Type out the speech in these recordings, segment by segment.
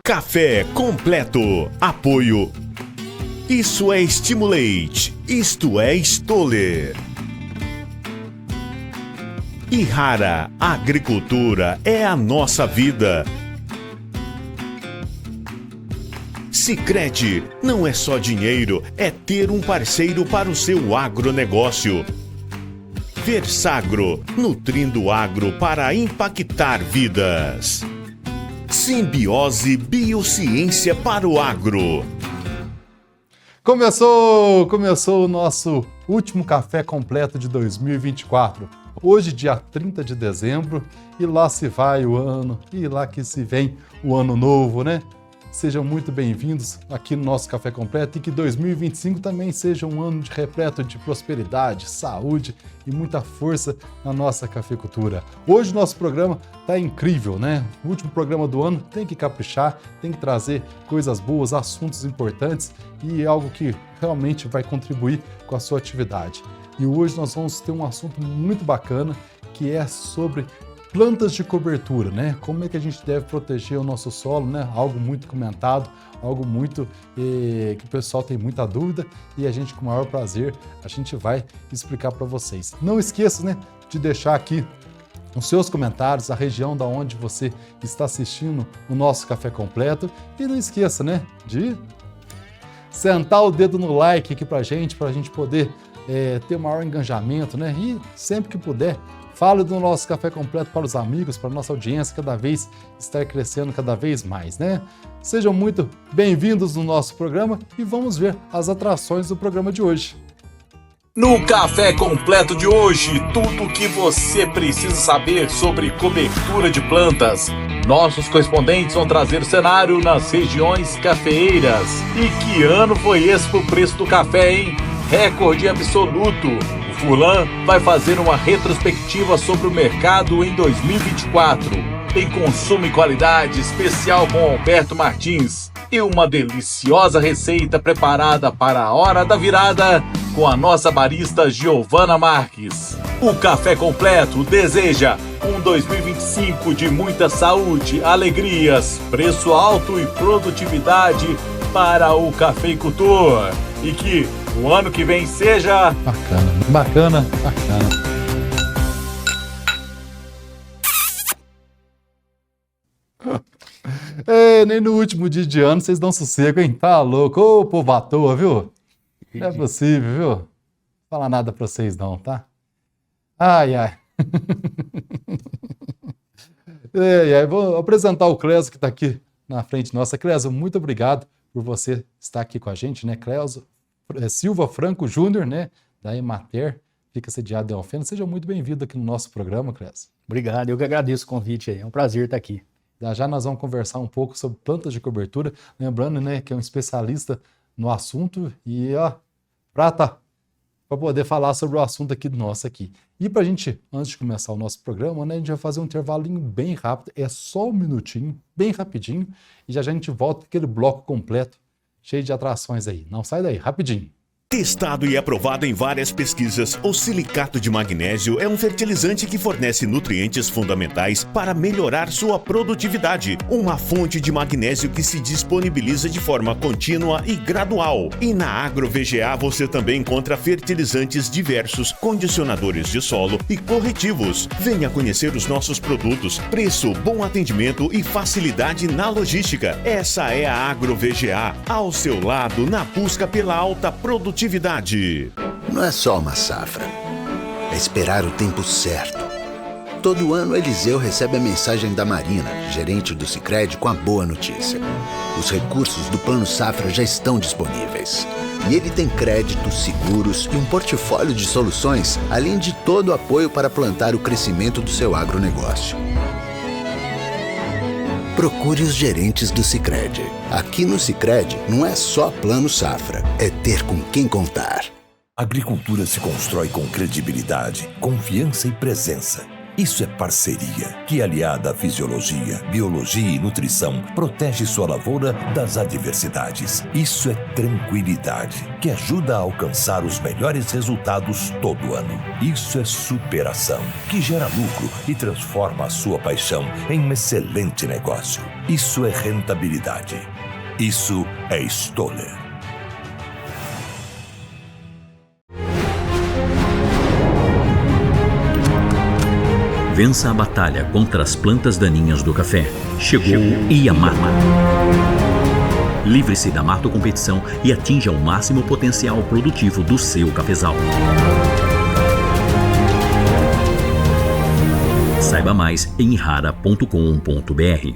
Café completo. Apoio. Isso é Stimulate. Isto é Stoller. E Rara, agricultura é a nossa vida. Sicredi, não é só dinheiro, é ter um parceiro para o seu agronegócio. Versagro, nutrindo o agro para impactar vidas. Simbiose Biociência para o Agro. Começou o nosso último café completo de 2024. Hoje, dia 30 de dezembro, e lá se vai o ano, e lá que se vem o ano novo, né? Sejam muito bem-vindos aqui no nosso Café Completo e que 2025 também seja um ano repleto de prosperidade, saúde e muita força na nossa cafeicultura. Hoje o nosso programa tá incrível, né? O último programa do ano, tem que caprichar, tem que trazer coisas boas, assuntos importantes e algo que realmente vai contribuir com a sua atividade. E hoje nós vamos ter um assunto muito bacana que é sobre plantas de cobertura, né? Como é que a gente deve proteger o nosso solo, né? Algo muito comentado, algo muito que o pessoal tem muita dúvida e a gente, com o maior prazer, a gente vai explicar para vocês. Não esqueça, né, de deixar aqui os seus comentários, a região da onde você está assistindo o nosso Café Completo e não esqueça, né, de sentar o dedo no like aqui pra gente poder ter maior engajamento, né? E sempre que puder, fale do nosso Café Completo para os amigos, para a nossa audiência cada vez estar crescendo cada vez mais, né? Sejam muito bem-vindos no nosso programa e vamos ver as atrações do programa de hoje. No Café Completo de hoje, tudo o que você precisa saber sobre cobertura de plantas. Nossos correspondentes vão trazer o cenário nas regiões cafeeiras. E que ano foi esse pro preço do café, hein? Recorde absoluto. Fulan vai fazer uma retrospectiva sobre o mercado em 2024. Tem consumo e qualidade especial com Alberto Martins e uma deliciosa receita preparada para a hora da virada com a nossa barista Giovana Marques. O Café Completo deseja um 2025 de muita saúde, alegrias, preço alto e produtividade para o cafeicultor. E que o ano que vem seja bacana. Nem no último dia de ano vocês dão sossego, hein? Tá louco? Ô, povo à toa, viu? Não é possível, viu? Não fala nada pra vocês não, tá? Ai. Vou apresentar o Clésio que tá aqui na frente nossa. Clésio, muito obrigado por você estar aqui com a gente, né? Clésio Silva Franco Júnior, né? Da Emater, fica sediado em Alfena. Seja muito bem-vindo aqui no nosso programa, Clésio. Obrigado, eu que agradeço o convite aí. É um prazer estar aqui. Já nós vamos conversar um pouco sobre plantas de cobertura, lembrando, né, que é um especialista no assunto e, para poder falar sobre o assunto aqui nosso aqui. E para a gente, antes de começar o nosso programa, né, a gente vai fazer um intervalinho bem rápido, é só um minutinho, bem rapidinho, e já a gente volta com aquele bloco completo, cheio de atrações aí. Não sai daí, rapidinho. Testado e aprovado em várias pesquisas, o silicato de magnésio é um fertilizante que fornece nutrientes fundamentais para melhorar sua produtividade. Uma fonte de magnésio que se disponibiliza de forma contínua e gradual. E na AgroVGA você também encontra fertilizantes diversos, condicionadores de solo e corretivos. Venha conhecer os nossos produtos, preço, bom atendimento e facilidade na logística. Essa é a AgroVGA, ao seu lado na busca pela alta produtividade. Não é só uma safra, é esperar o tempo certo. Todo ano, Eliseu recebe a mensagem da Marina, gerente do Sicredi, com a boa notícia. Os recursos do Plano Safra já estão disponíveis. E ele tem créditos, seguros e um portfólio de soluções, além de todo o apoio para plantar o crescimento do seu agronegócio. Procure os gerentes do Sicredi. Aqui no Sicredi não é só Plano Safra, é ter com quem contar. A agricultura se constrói com credibilidade, confiança e presença. Isso é parceria, que aliada à fisiologia, biologia e nutrição, protege sua lavoura das adversidades. Isso é tranquilidade, que ajuda a alcançar os melhores resultados todo ano. Isso é superação, que gera lucro e transforma a sua paixão em um excelente negócio. Isso é rentabilidade. Isso é Stoller. Vença a batalha contra as plantas daninhas do café. Chegou Iamar. Livre-se da mato competição e atinja o máximo potencial produtivo do seu cafezal. Saiba mais em rara.com.br.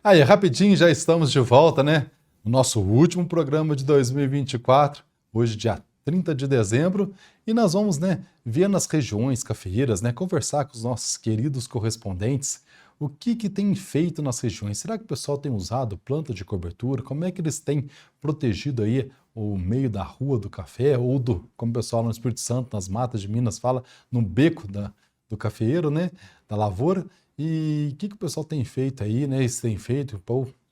Aí, rapidinho, já estamos de volta, né? O nosso último programa de 2024, hoje dia 30 de dezembro, e nós vamos, ver nas regiões cafeeiras, conversar com os nossos queridos correspondentes, o que tem feito nas regiões. Será que o pessoal tem usado planta de cobertura? Como é que eles têm protegido aí o meio da rua do café, ou como o pessoal no Espírito Santo, nas matas de Minas fala, no beco do cafeeiro, da lavoura? E o que o pessoal tem feito aí, eles têm feito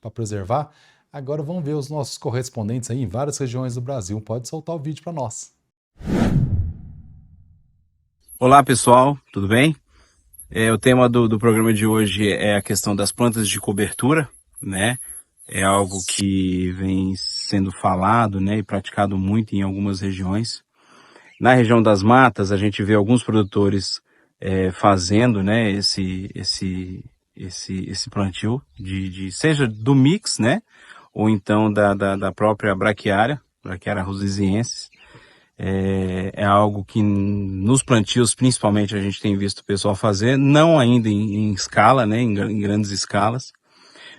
para preservar? Agora vamos ver os nossos correspondentes aí em várias regiões do Brasil. Pode soltar o vídeo para nós. Olá pessoal, tudo bem? O tema do programa de hoje é a questão das plantas de cobertura, É algo que vem sendo falado, e praticado muito em algumas regiões. Na região das matas, a gente vê alguns produtores fazendo, esse plantio seja do mix, ou então da própria braquiária rosesiensis. É algo que nos plantios, principalmente, a gente tem visto o pessoal fazer, não ainda em escala, em grandes escalas,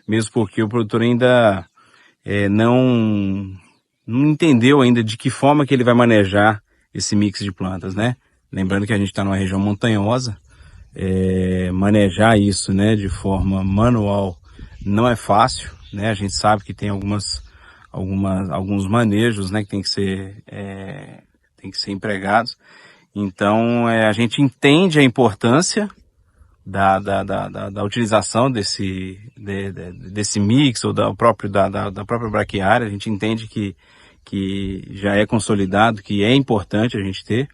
mesmo porque o produtor ainda não entendeu ainda de que forma que ele vai manejar esse mix de plantas, Lembrando que a gente está numa região montanhosa, manejar isso, de forma manual não é fácil, A gente sabe que tem alguns manejos, que tem que ser empregados. Então, a gente entende a importância da utilização desse mix ou da própria braquiária. A gente entende que já é consolidado, que é importante a gente ter.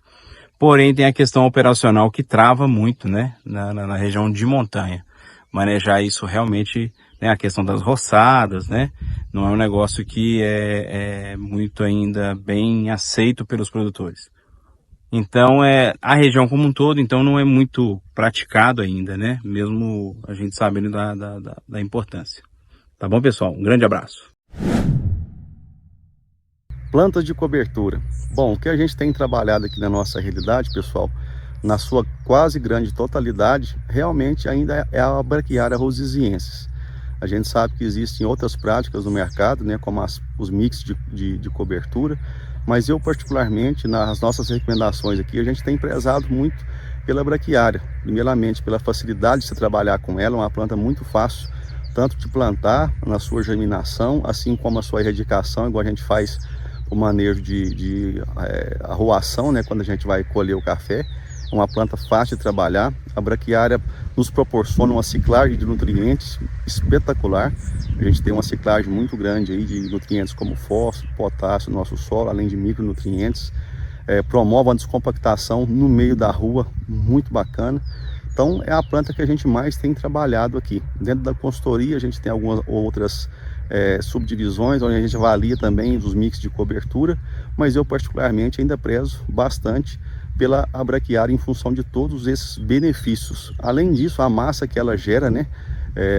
Porém, tem a questão operacional que trava muito, na região de montanha. Manejar isso realmente, a questão das roçadas, não é um negócio que é muito ainda bem aceito pelos produtores. Então, a região como um todo, então, não é muito praticado ainda, mesmo a gente sabendo da importância. Tá bom, pessoal? Um grande abraço. Plantas de cobertura. Bom, o que a gente tem trabalhado aqui na nossa realidade, pessoal, na sua quase grande totalidade, realmente ainda é a braquiária rosesiensis. A gente sabe que existem outras práticas no mercado, como os mix de cobertura, mas eu particularmente, nas nossas recomendações aqui, a gente tem prezado muito pela braquiária. Primeiramente, pela facilidade de se trabalhar com ela, uma planta muito fácil, tanto de plantar, na sua germinação, assim como a sua erradicação, igual a gente faz o manejo de arruação, quando a gente vai colher o café. uma planta fácil de trabalhar. A braquiária nos proporciona uma ciclagem de nutrientes espetacular. A gente tem uma ciclagem muito grande aí de nutrientes como fósforo, potássio no nosso solo, além de micronutrientes. Promove uma descompactação no meio da rua, muito bacana. Então é a planta que a gente mais tem trabalhado aqui. Dentro da consultoria a gente tem algumas outras subdivisões, onde a gente avalia também os mix de cobertura, mas eu particularmente ainda prezo bastante pela braquiária em função de todos esses benefícios. Além disso, a massa que ela gera, né,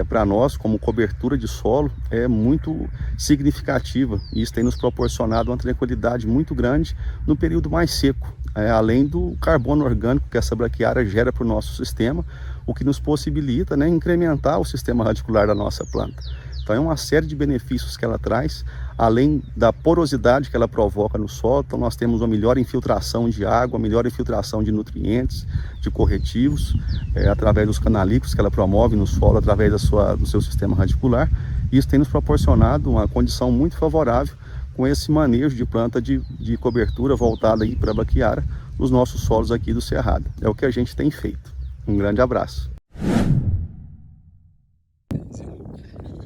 para nós como cobertura de solo é muito significativa, e isso tem nos proporcionado uma tranquilidade muito grande no período mais seco, além do carbono orgânico que essa braquiária gera para o nosso sistema, o que nos possibilita, né, incrementar o sistema radicular da nossa planta. Então é uma série de benefícios que ela traz, além da porosidade que ela provoca no solo. Então nós temos uma melhor infiltração de água, uma melhor infiltração de nutrientes, de corretivos, através dos canalículos que ela promove no solo, através do seu sistema radicular. Isso tem nos proporcionado uma condição muito favorável com esse manejo de planta de cobertura voltada aí para a braquiária nos nossos solos aqui do Cerrado. É o que a gente tem feito. Um grande abraço.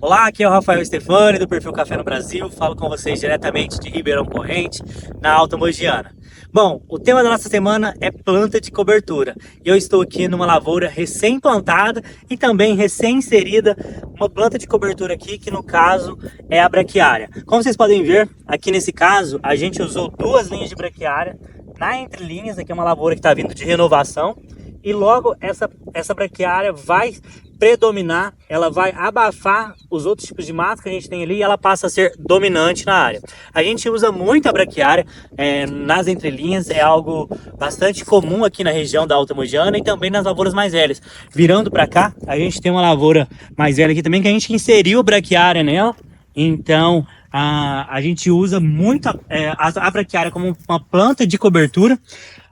Olá, aqui é o Rafael Stefani do Perfil Café no Brasil, falo com vocês diretamente de Ribeirão Corrente, na Alta Mogiana. Bom, o tema da nossa semana é planta de cobertura. Eu estou aqui numa lavoura recém-plantada e também recém-inserida, uma planta de cobertura aqui, que no caso é a braquiária. Como vocês podem ver, aqui nesse caso, a gente usou 2 linhas de braquiária na entrelinhas. Aqui é uma lavoura que está vindo de renovação. E logo essa braquiária vai predominar, ela vai abafar os outros tipos de mato que a gente tem ali, e ela passa a ser dominante na área. A gente usa muito a braquiária nas entrelinhas, é algo bastante comum aqui na região da Alta Mogiana e também nas lavouras mais velhas. Virando para cá, a gente tem uma lavoura mais velha aqui também, que a gente inseriu a braquiária nela. Então a gente usa muito a braquiária como uma planta de cobertura.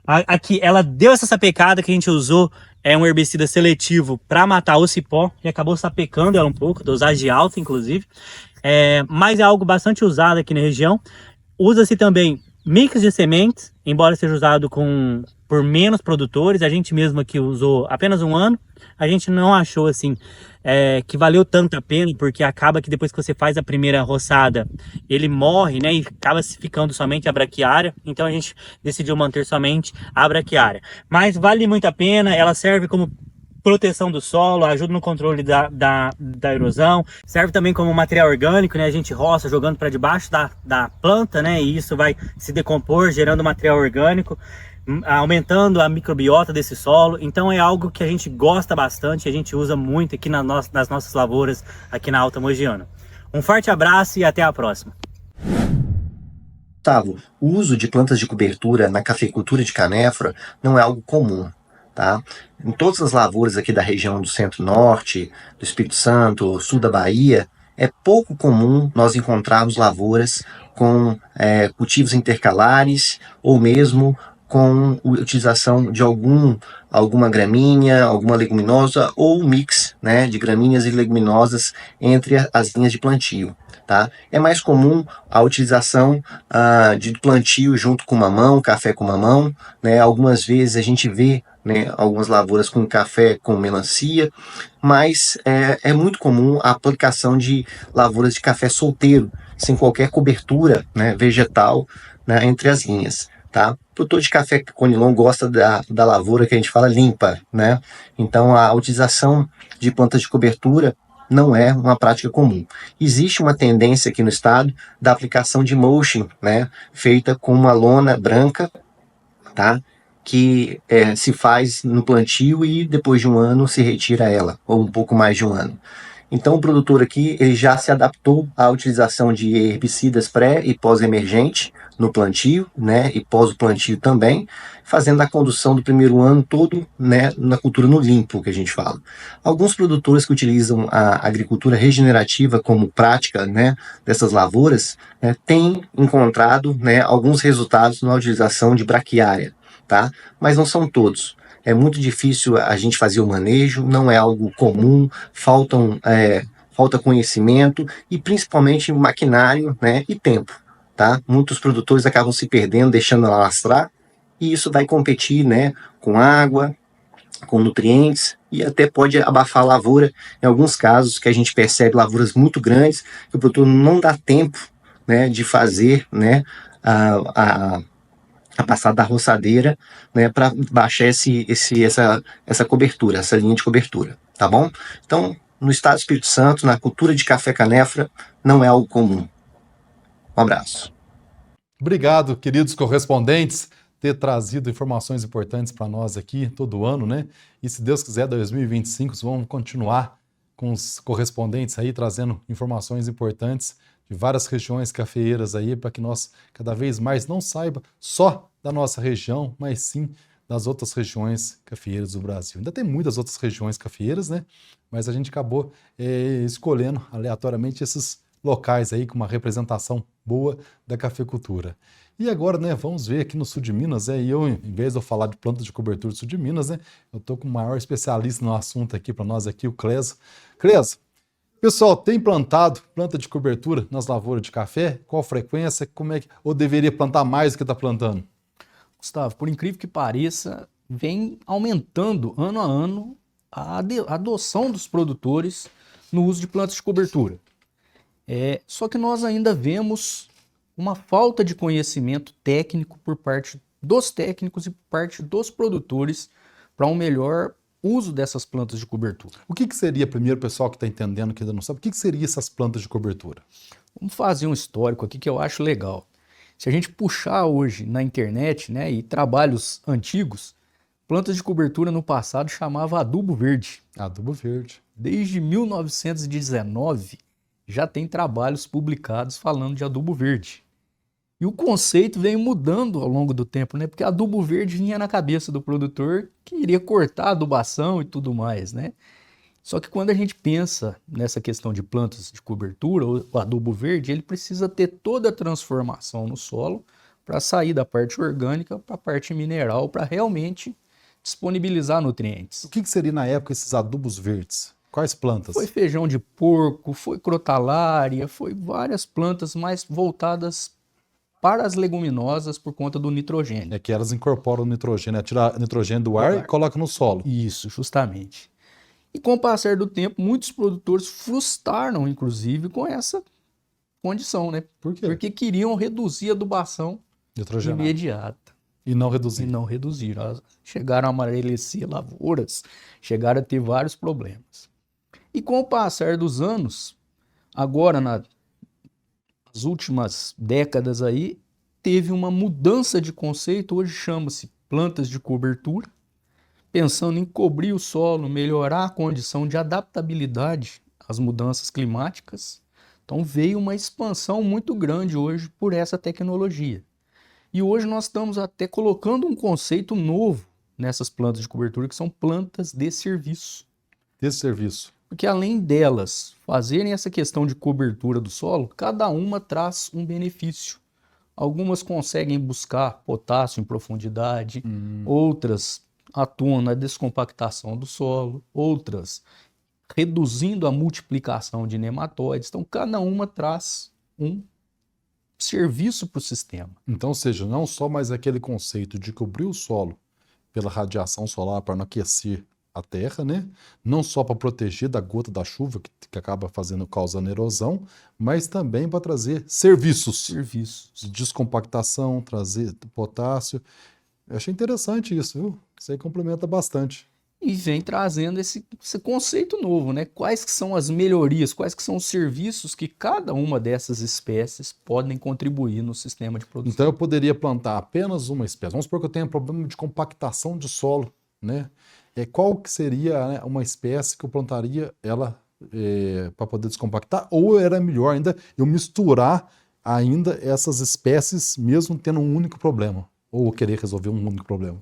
Aqui ela deu essa sapecada que a gente usou, um herbicida seletivo para matar o cipó, e acabou sapecando ela um pouco, dosagem alta inclusive, mas é algo bastante usado aqui na região. Usa-se também mix de sementes, embora seja usado por menos produtores. A gente mesmo aqui usou apenas 1 ano, a gente não achou assim que valeu tanto a pena, porque acaba que depois que você faz a primeira roçada, ele morre, né, e acaba ficando somente a braquiária. Então a gente decidiu manter somente a braquiária. Mas vale muito a pena, ela serve como proteção do solo, ajuda no controle da erosão, serve também como material orgânico, né? A gente roça jogando para debaixo da planta, né, e isso vai se decompor, gerando material orgânico, aumentando a microbiota desse solo. Então é algo que a gente gosta bastante, a gente usa muito aqui nas nossas lavouras aqui na Alta Mogiana. Um forte abraço e até a próxima. Gustavo, o uso de plantas de cobertura na cafeicultura de canéfora não é algo comum, tá? Em todas as lavouras aqui da região do Centro-Norte, do Espírito Santo, sul da Bahia, é pouco comum nós encontrarmos lavouras com cultivos intercalares ou mesmo com a utilização de alguma gramínea, alguma leguminosa ou um mix, né, de gramíneas e leguminosas entre as linhas de plantio. Tá? É mais comum a utilização de plantio junto com mamão, café com mamão, né? Algumas vezes a gente vê, né, algumas lavouras com café com melancia, mas é muito comum a aplicação de lavouras de café solteiro, sem qualquer cobertura, né, vegetal, né, entre as linhas. Tá? O produtor de café conilon gosta da lavoura que a gente fala limpa, né? Então a utilização de plantas de cobertura não é uma prática comum. Existe uma tendência aqui no estado da aplicação de mulching, né, feita com uma lona branca, tá, que se faz no plantio e depois de 1 ano se retira ela, ou um pouco mais de 1 ano. Então o produtor aqui ele já se adaptou à utilização de herbicidas pré e pós-emergente no plantio, né, e pós-plantio também, fazendo a condução do primeiro ano todo, né, na cultura no limpo, que a gente fala. Alguns produtores que utilizam a agricultura regenerativa como prática, né, dessas lavouras, né, têm encontrado, né, alguns resultados na utilização de braquiária, tá? Mas não são todos. É muito difícil a gente fazer o manejo, não é algo comum, falta conhecimento e principalmente maquinário, né, e tempo. Tá? Muitos produtores acabam se perdendo, deixando ela lastrar e isso vai competir, né, com água, com nutrientes e até pode abafar a lavoura em alguns casos que a gente percebe lavouras muito grandes que o produtor não dá tempo, né, de fazer, né, a passada da roçadeira, né, para baixar essa cobertura, essa linha de cobertura, tá bom? Então, no estado do Espírito Santo, na cultura de café canéfora, não é algo comum. Um abraço. Obrigado, queridos correspondentes, ter trazido informações importantes para nós aqui todo ano, né? E se Deus quiser, 2025, vamos continuar com os correspondentes aí, trazendo informações importantes de várias regiões cafeeiras aí, para que nós cada vez mais não saiba só da nossa região, mas sim das outras regiões cafeeiras do Brasil. Ainda tem muitas outras regiões cafeeiras, né? Mas a gente acabou escolhendo aleatoriamente esses locais aí com uma representação boa da cafeicultura. E agora, né, vamos ver aqui no sul de Minas, e eu, em vez de eu falar de plantas de cobertura do sul de Minas, né, eu tô com o maior especialista no assunto aqui para nós aqui, o Cleso. Cleso, pessoal, tem plantado planta de cobertura nas lavouras de café? Qual frequência? Como é que, ou deveria plantar mais do que está plantando? Gustavo, por incrível que pareça, vem aumentando ano a ano a adoção dos produtores no uso de plantas de cobertura. Só que nós ainda vemos uma falta de conhecimento técnico por parte dos técnicos e por parte dos produtores para um melhor uso dessas plantas de cobertura. O que seria, primeiro, pessoal que está entendendo, que ainda não sabe, o que seria essas plantas de cobertura? Vamos fazer um histórico aqui que eu acho legal. Se a gente puxar hoje na internet, né, e trabalhos antigos, plantas de cobertura no passado chamava adubo verde. Adubo verde. Desde 1919 já tem trabalhos publicados falando de adubo verde. E o conceito vem mudando ao longo do tempo, né? Porque adubo verde vinha na cabeça do produtor que iria cortar a adubação e tudo mais, né? Só que quando a gente pensa nessa questão de plantas de cobertura, o adubo verde, ele precisa ter toda a transformação no solo para sair da parte orgânica para a parte mineral, para realmente disponibilizar nutrientes. O que seria na época esses adubos verdes? Quais plantas? Foi feijão de porco, foi crotalária, foi várias plantas mais voltadas para as leguminosas por conta do nitrogênio. É que elas incorporam o nitrogênio, tira nitrogênio do ar e coloca no solo. Isso, justamente. E com o passar do tempo, muitos produtores frustraram, inclusive, com essa condição, né? Por quê? Porque queriam reduzir a adubação imediata. E não reduziram. E não reduziram. Elas chegaram a amarecer lavouras, chegaram a ter vários problemas. E com o passar dos anos, agora nas últimas décadas aí, teve uma mudança de conceito, hoje chama-se plantas de cobertura, pensando em cobrir o solo, melhorar a condição de adaptabilidade às mudanças climáticas. Então veio uma expansão muito grande hoje por essa tecnologia. E hoje nós estamos até colocando um conceito novo nessas plantas de cobertura, que são plantas de serviço. De serviço. Porque além delas fazerem essa questão de cobertura do solo, cada uma traz um benefício. Algumas conseguem buscar potássio em profundidade, outras atuam na descompactação do solo, outras reduzindo a multiplicação de nematóides. Então, cada uma traz um serviço para o sistema. Então, ou seja, não só mais aquele conceito de cobrir o solo pela radiação solar para não aquecer a terra, né? Não só para proteger da gota da chuva que acaba causando erosão, mas também para trazer serviços de descompactação, trazer potássio. Eu achei interessante isso, viu? Isso aí complementa bastante. E vem trazendo esse conceito novo, né? Quais que são as melhorias, quais que são os serviços que cada uma dessas espécies podem contribuir no sistema de produção. Então eu poderia plantar apenas uma espécie. Vamos supor que eu tenha problema de compactação de solo, né? Qual que seria, né, uma espécie que eu plantaria ela para poder descompactar? Ou era melhor ainda eu misturar ainda essas espécies mesmo tendo um único problema? Ou querer resolver um único problema?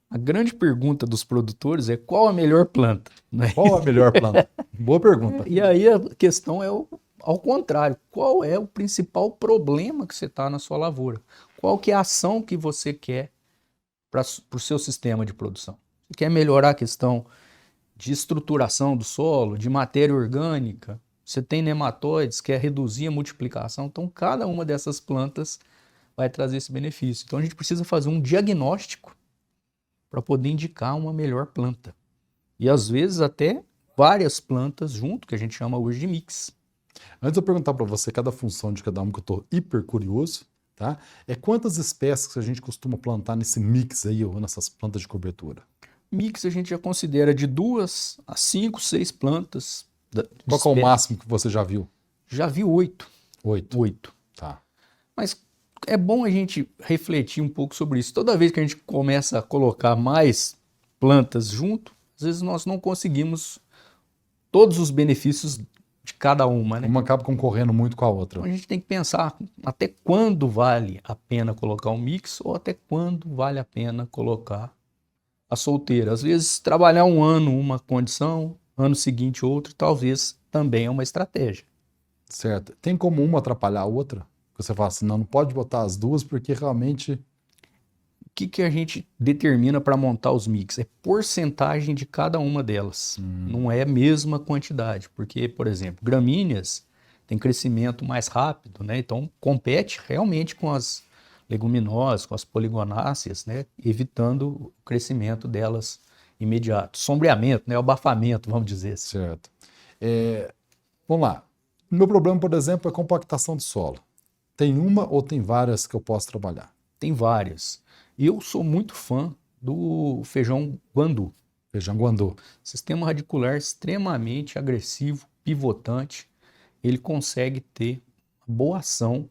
A grande pergunta dos produtores é qual a melhor planta? Né? Qual a melhor planta? Boa pergunta. E aí a questão é ao contrário. Qual é o principal problema que você está na sua lavoura? Qual que é a ação que você quer para o seu sistema de produção? Você quer melhorar a questão de estruturação do solo, de matéria orgânica? Você tem nematóides, quer reduzir a multiplicação? Então, cada uma dessas plantas vai trazer esse benefício. Então a gente precisa fazer um diagnóstico para poder indicar uma melhor planta. E às vezes até várias plantas junto, que a gente chama hoje de mix. Antes de eu perguntar para você cada função de cada uma, que eu estou hiper curioso, tá? Quantas espécies que a gente costuma plantar nesse mix aí, ou nessas plantas de cobertura? Mix a gente já considera de 2 a 5, 6 plantas. Qual que é o máximo que você já viu? Já vi 8. 8. Tá. Mas é bom a gente refletir um pouco sobre isso. Toda vez que a gente começa a colocar mais plantas junto, às vezes nós não conseguimos todos os benefícios de cada uma, né? Uma acaba concorrendo muito com a outra. Então a gente tem que pensar até quando vale a pena colocar um mix ou até quando vale a pena colocar a solteira. Às vezes trabalhar um ano uma condição, ano seguinte outra, talvez também é uma estratégia. Certo. Tem como uma atrapalhar a outra? Você fala assim, não pode botar as duas porque realmente... O que a gente determina para montar os mix? É porcentagem de cada uma delas. Não é a mesma quantidade. Porque, por exemplo, gramíneas têm crescimento mais rápido, né? Então compete realmente com as leguminosas, com as poligonáceas, né? Evitando o crescimento delas imediato. Sombreamento, né? O abafamento, vamos dizer assim. Certo. Vamos lá. O meu problema, por exemplo, é compactação do solo. Tem uma ou tem várias que eu posso trabalhar? Tem várias. Eu sou muito fã do feijão guandu. Feijão guandu. Sistema radicular extremamente agressivo, pivotante. Ele consegue ter boa ação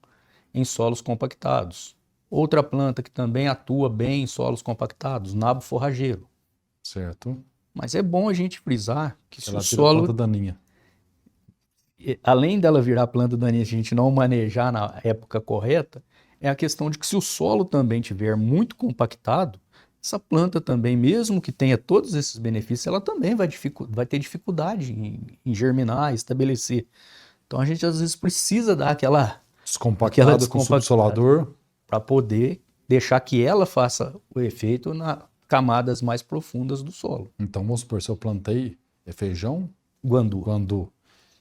em solos compactados. Outra planta que também atua bem em solos compactados, nabo forrageiro. Certo. Mas é bom a gente frisar que se ela o solo... planta daninha. Além dela virar planta daninha, se a gente não manejar na época correta, é a questão de que se o solo também tiver muito compactado, essa planta também, mesmo que tenha todos esses benefícios, ela também vai ter dificuldade em germinar, estabelecer. Então a gente às vezes precisa dar aquela descompactada com o subsolador para poder deixar que ela faça o efeito nas camadas mais profundas do solo. Então vamos supor, se eu plantei feijão guandu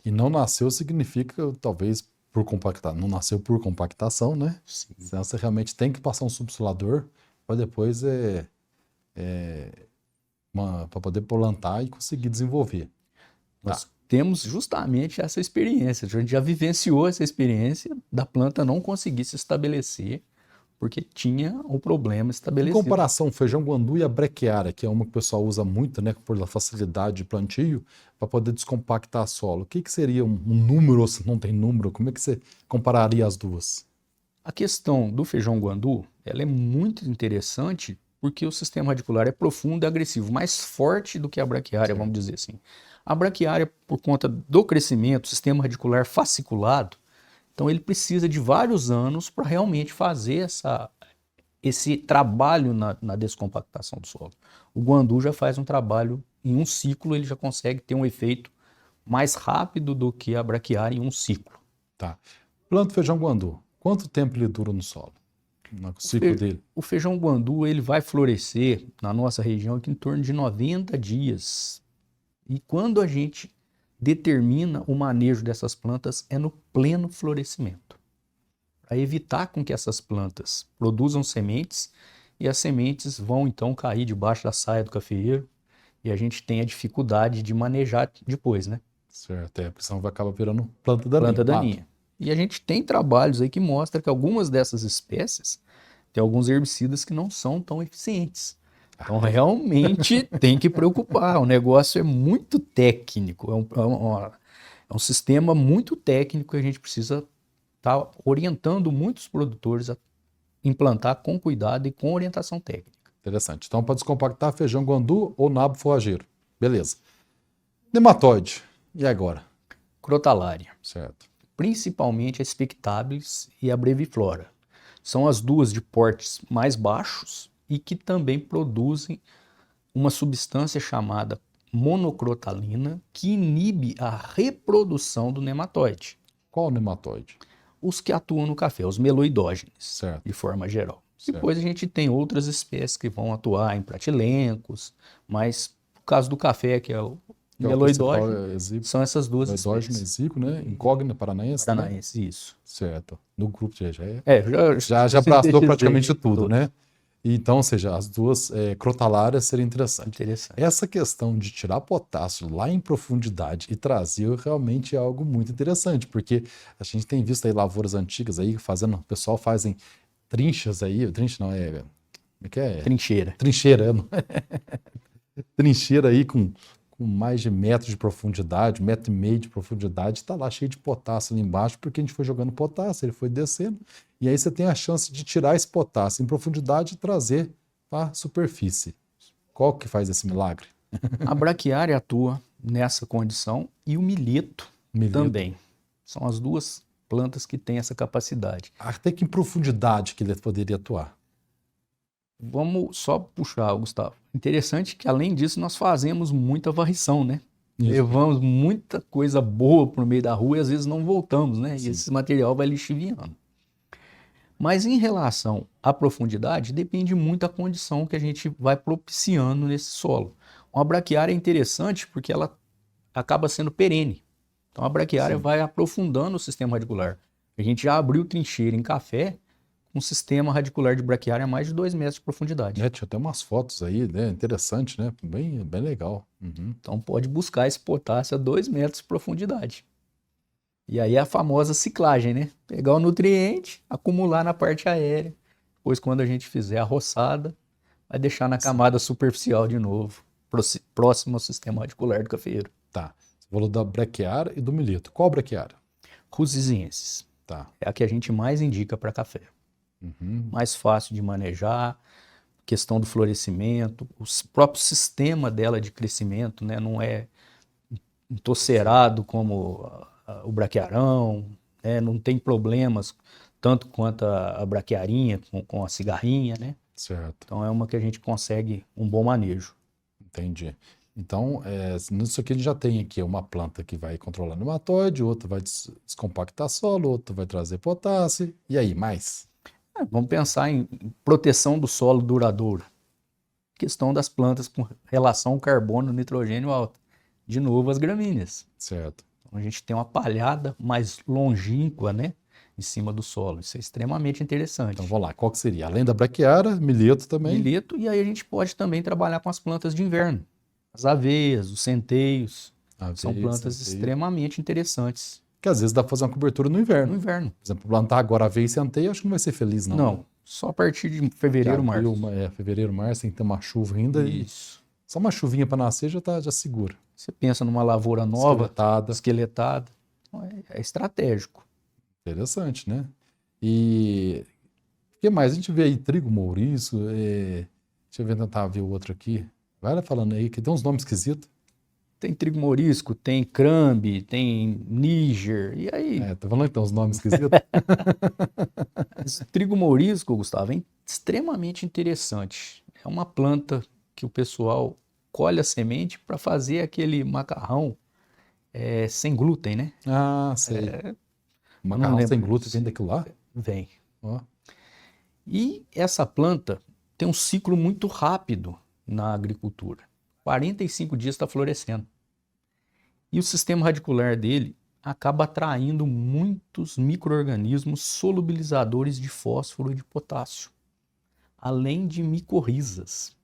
e não nasceu, significa talvez por compactar. Não nasceu por compactação, né? Sim. Então você realmente tem que passar um subsolador para depois para poder plantar e conseguir desenvolver. Nós temos justamente essa experiência. A gente já vivenciou essa experiência da planta não conseguir se estabelecer porque tinha um problema estabelecido. Em comparação, feijão guandu e a brequiária, que é uma que o pessoal usa muito, né, por facilidade de plantio, para poder descompactar solo. O que seria um número, ou se não tem número? Como é que você compararia as duas? A questão do feijão guandu, ela é muito interessante porque o sistema radicular é profundo e agressivo, mais forte do que a braquiária, vamos dizer assim. A braquiária, por conta do crescimento, sistema radicular fasciculado, então ele precisa de vários anos para realmente fazer esse trabalho na descompactação do solo. O guandu já faz um trabalho, em um ciclo ele já consegue ter um efeito mais rápido do que a braquiária em um ciclo. Tá. Planta feijão guandu, quanto tempo ele dura no solo? No ciclo dele? O feijão guandu ele vai florescer na nossa região aqui em torno de 90 dias. E quando a gente determina o manejo dessas plantas é no pleno florescimento, para evitar com que essas plantas produzam sementes e as sementes vão então cair debaixo da saia do cafeeiro e a gente tem a dificuldade de manejar depois, né? Certo, a pressão vai acabar virando planta daninha. E a gente tem trabalhos aí que mostram que algumas dessas espécies têm alguns herbicidas que não são tão eficientes. Então, realmente tem que preocupar. O negócio é muito técnico. É um sistema muito técnico e a gente precisa estar orientando muitos produtores a implantar com cuidado e com orientação técnica. Interessante. Então, para descompactar, feijão guandu ou nabo forrageiro. Beleza. Nematóide. E agora? Crotalária. Certo. Principalmente a Spectabilis e a Breviflora. São as duas de portes mais baixos e que também produzem uma substância chamada monocrotalina que inibe a reprodução do nematóide. Qual o nematóide? Os que atuam no café, os meloidógenes, certo, de forma geral. Certo. Depois a gente tem outras espécies que vão atuar em pratilencos, mas no caso do café, que é o Que é o Mieloidógeno, exíquo, são essas duas mieloidógeno, espécies. exíquo, né? Incógnita paranaense. Paranaense, isso. Certo. No grupo já Já abraçou sintetizei praticamente tudo, né? Então, ou seja, as duas crotalárias seriam interessantes. Essa questão de tirar potássio lá em profundidade e trazer realmente é algo muito interessante, porque a gente tem visto aí lavouras antigas aí fazendo, o pessoal fazem trinchas aí, trincha não, como é que é? Trincheira. Trincheira, não. Trincheira aí com mais de metro de profundidade, 1,5 metro de profundidade, está lá cheio de potássio ali embaixo, porque a gente foi jogando potássio, ele foi descendo, e aí você tem a chance de tirar esse potássio em profundidade e trazer para a superfície. Qual que faz esse milagre? A braquiária atua nessa condição e o milheto também. São as duas plantas que têm essa capacidade. Até que em profundidade que ele poderia atuar? Vamos só puxar, Gustavo. Interessante que, além disso, nós fazemos muita varrição, né? Isso. Levamos muita coisa boa por meio da rua e às vezes não voltamos, né? Sim. E esse material vai lixiviando. Mas em relação à profundidade, depende muito da condição que a gente vai propiciando nesse solo. Uma braquiária é interessante porque ela acaba sendo perene. Então a braquiária vai aprofundando o sistema radicular. A gente já abriu trincheira em café, um sistema radicular de braquiária a mais de 2 metros de profundidade. Tinha até umas fotos aí, né? Interessante, né? Bem legal. Uhum. Então pode buscar esse potássio a 2 metros de profundidade. E aí a famosa ciclagem, né? Pegar o nutriente, acumular na parte aérea. Depois, quando a gente fizer a roçada, vai deixar na camada superficial de novo, próximo ao sistema radicular do cafeeiro. Tá. Você falou da braquiária e do milheto. Qual braquiária? Rusiziensis. Tá. É a que a gente mais indica para café. Uhum. Mais fácil de manejar, questão do florescimento, o próprio sistema dela de crescimento, né, não é entocerado como o braquiarão, né, não tem problemas tanto quanto a braquiarinha com a cigarrinha, né? Certo. Então é uma que a gente consegue um bom manejo. Entendi. Então, nisso aqui a gente já tem aqui uma planta que vai controlar o nematóide, outra vai descompactar solo, outra vai trazer potássio, e aí, mais? Vamos pensar em proteção do solo duradouro. Questão das plantas com relação ao carbono, nitrogênio alto. De novo, as gramíneas. Certo. Então, a gente tem uma palhada mais longínqua, né, em cima do solo. Isso é extremamente interessante. Então, vamos lá. Qual que seria? Além da braquiária, milheto também? Milheto, e aí a gente pode também trabalhar com as plantas de inverno. As aveias, os centeios. São plantas extremamente interessantes. Que às vezes dá para fazer uma cobertura no inverno. No inverno. Por exemplo, plantar agora aveia e centeio, acho que não vai ser feliz, não. Não, só a partir de fevereiro, março. Fevereiro, março, tem que ter uma chuva ainda. Isso. Só uma chuvinha para nascer já segura. Você pensa numa lavoura nova, esqueletada. É estratégico. Interessante, né? E o que mais? A gente vê aí trigo mourisco, deixa eu ver, tentar ver o outro aqui. Vai lá falando aí, que tem uns nomes esquisitos. Tem trigo mourisco, tem crambe, tem níger, e aí... Tô falando que tem uns nomes esquisitos. Esse trigo mourisco, Gustavo, é extremamente interessante. É uma planta que o pessoal colhe a semente para fazer aquele macarrão sem glúten, né? Ah, sei. Macarrão sem glúten vem daquilo lá? Vem. E essa planta tem um ciclo muito rápido na agricultura. 45 dias está florescendo. E o sistema radicular dele acaba atraindo muitos micro-organismos solubilizadores de fósforo e de potássio, além de micorrizas.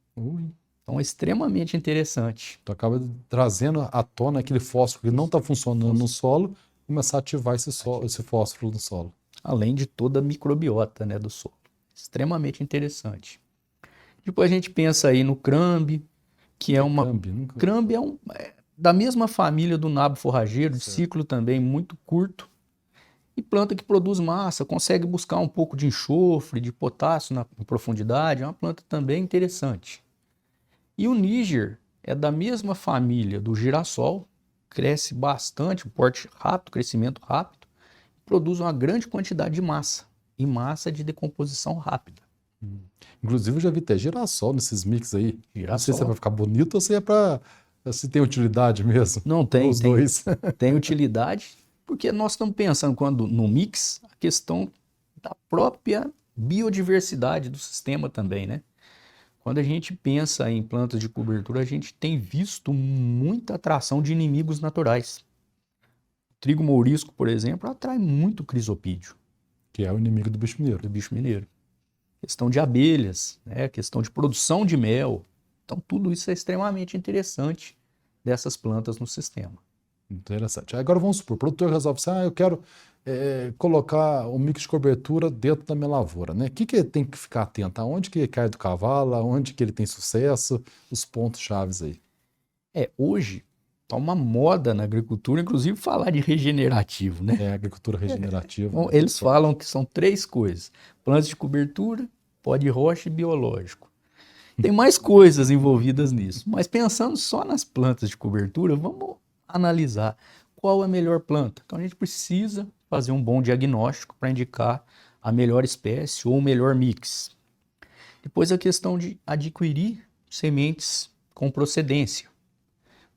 Então é extremamente interessante. Então acaba trazendo à tona aquele fósforo que não está funcionando no solo, começar a ativar esse fósforo no solo. Além de toda a microbiota, né, do solo. Extremamente interessante. Depois a gente pensa aí no crambe, que é uma... Crambe é da mesma família do nabo forrageiro, de ciclo também muito curto, e planta que produz massa, consegue buscar um pouco de enxofre, de potássio na profundidade, é uma planta também interessante. E o níger é da mesma família do girassol, cresce bastante, porte rápido, crescimento rápido, produz uma grande quantidade de massa, e massa de decomposição rápida. Inclusive eu já vi até girassol nesses mix aí. Girassol. Não sei se é para ficar bonito ou se é para... se tem utilidade mesmo. Não tem. Os dois. Tem utilidade, porque nós estamos pensando no mix, a questão da própria biodiversidade do sistema também, né? Quando a gente pensa em plantas de cobertura, a gente tem visto muita atração de inimigos naturais. O trigo mourisco, por exemplo, atrai muito crisopídeo. Que é o inimigo do bicho mineiro. Do bicho mineiro. Questão de abelhas, né? Questão de produção de mel. Então, tudo isso é extremamente interessante dessas plantas no sistema. Interessante. Agora vamos supor, o produtor resolve assim, eu quero colocar um mix de cobertura dentro da minha lavoura, né? O que ele tem que ficar atento? Aonde que ele cai do cavalo? Aonde que ele tem sucesso? Os pontos chaves aí. Hoje tá uma moda na agricultura, inclusive falar de regenerativo, né? Agricultura regenerativa. Bom, eles falam que são 3 coisas: plantas de cobertura, pó de rocha e biológico. Tem mais coisas envolvidas nisso, mas pensando só nas plantas de cobertura, vamos analisar qual é a melhor planta. Então a gente precisa fazer um bom diagnóstico para indicar a melhor espécie ou o melhor mix. Depois a questão de adquirir sementes com procedência,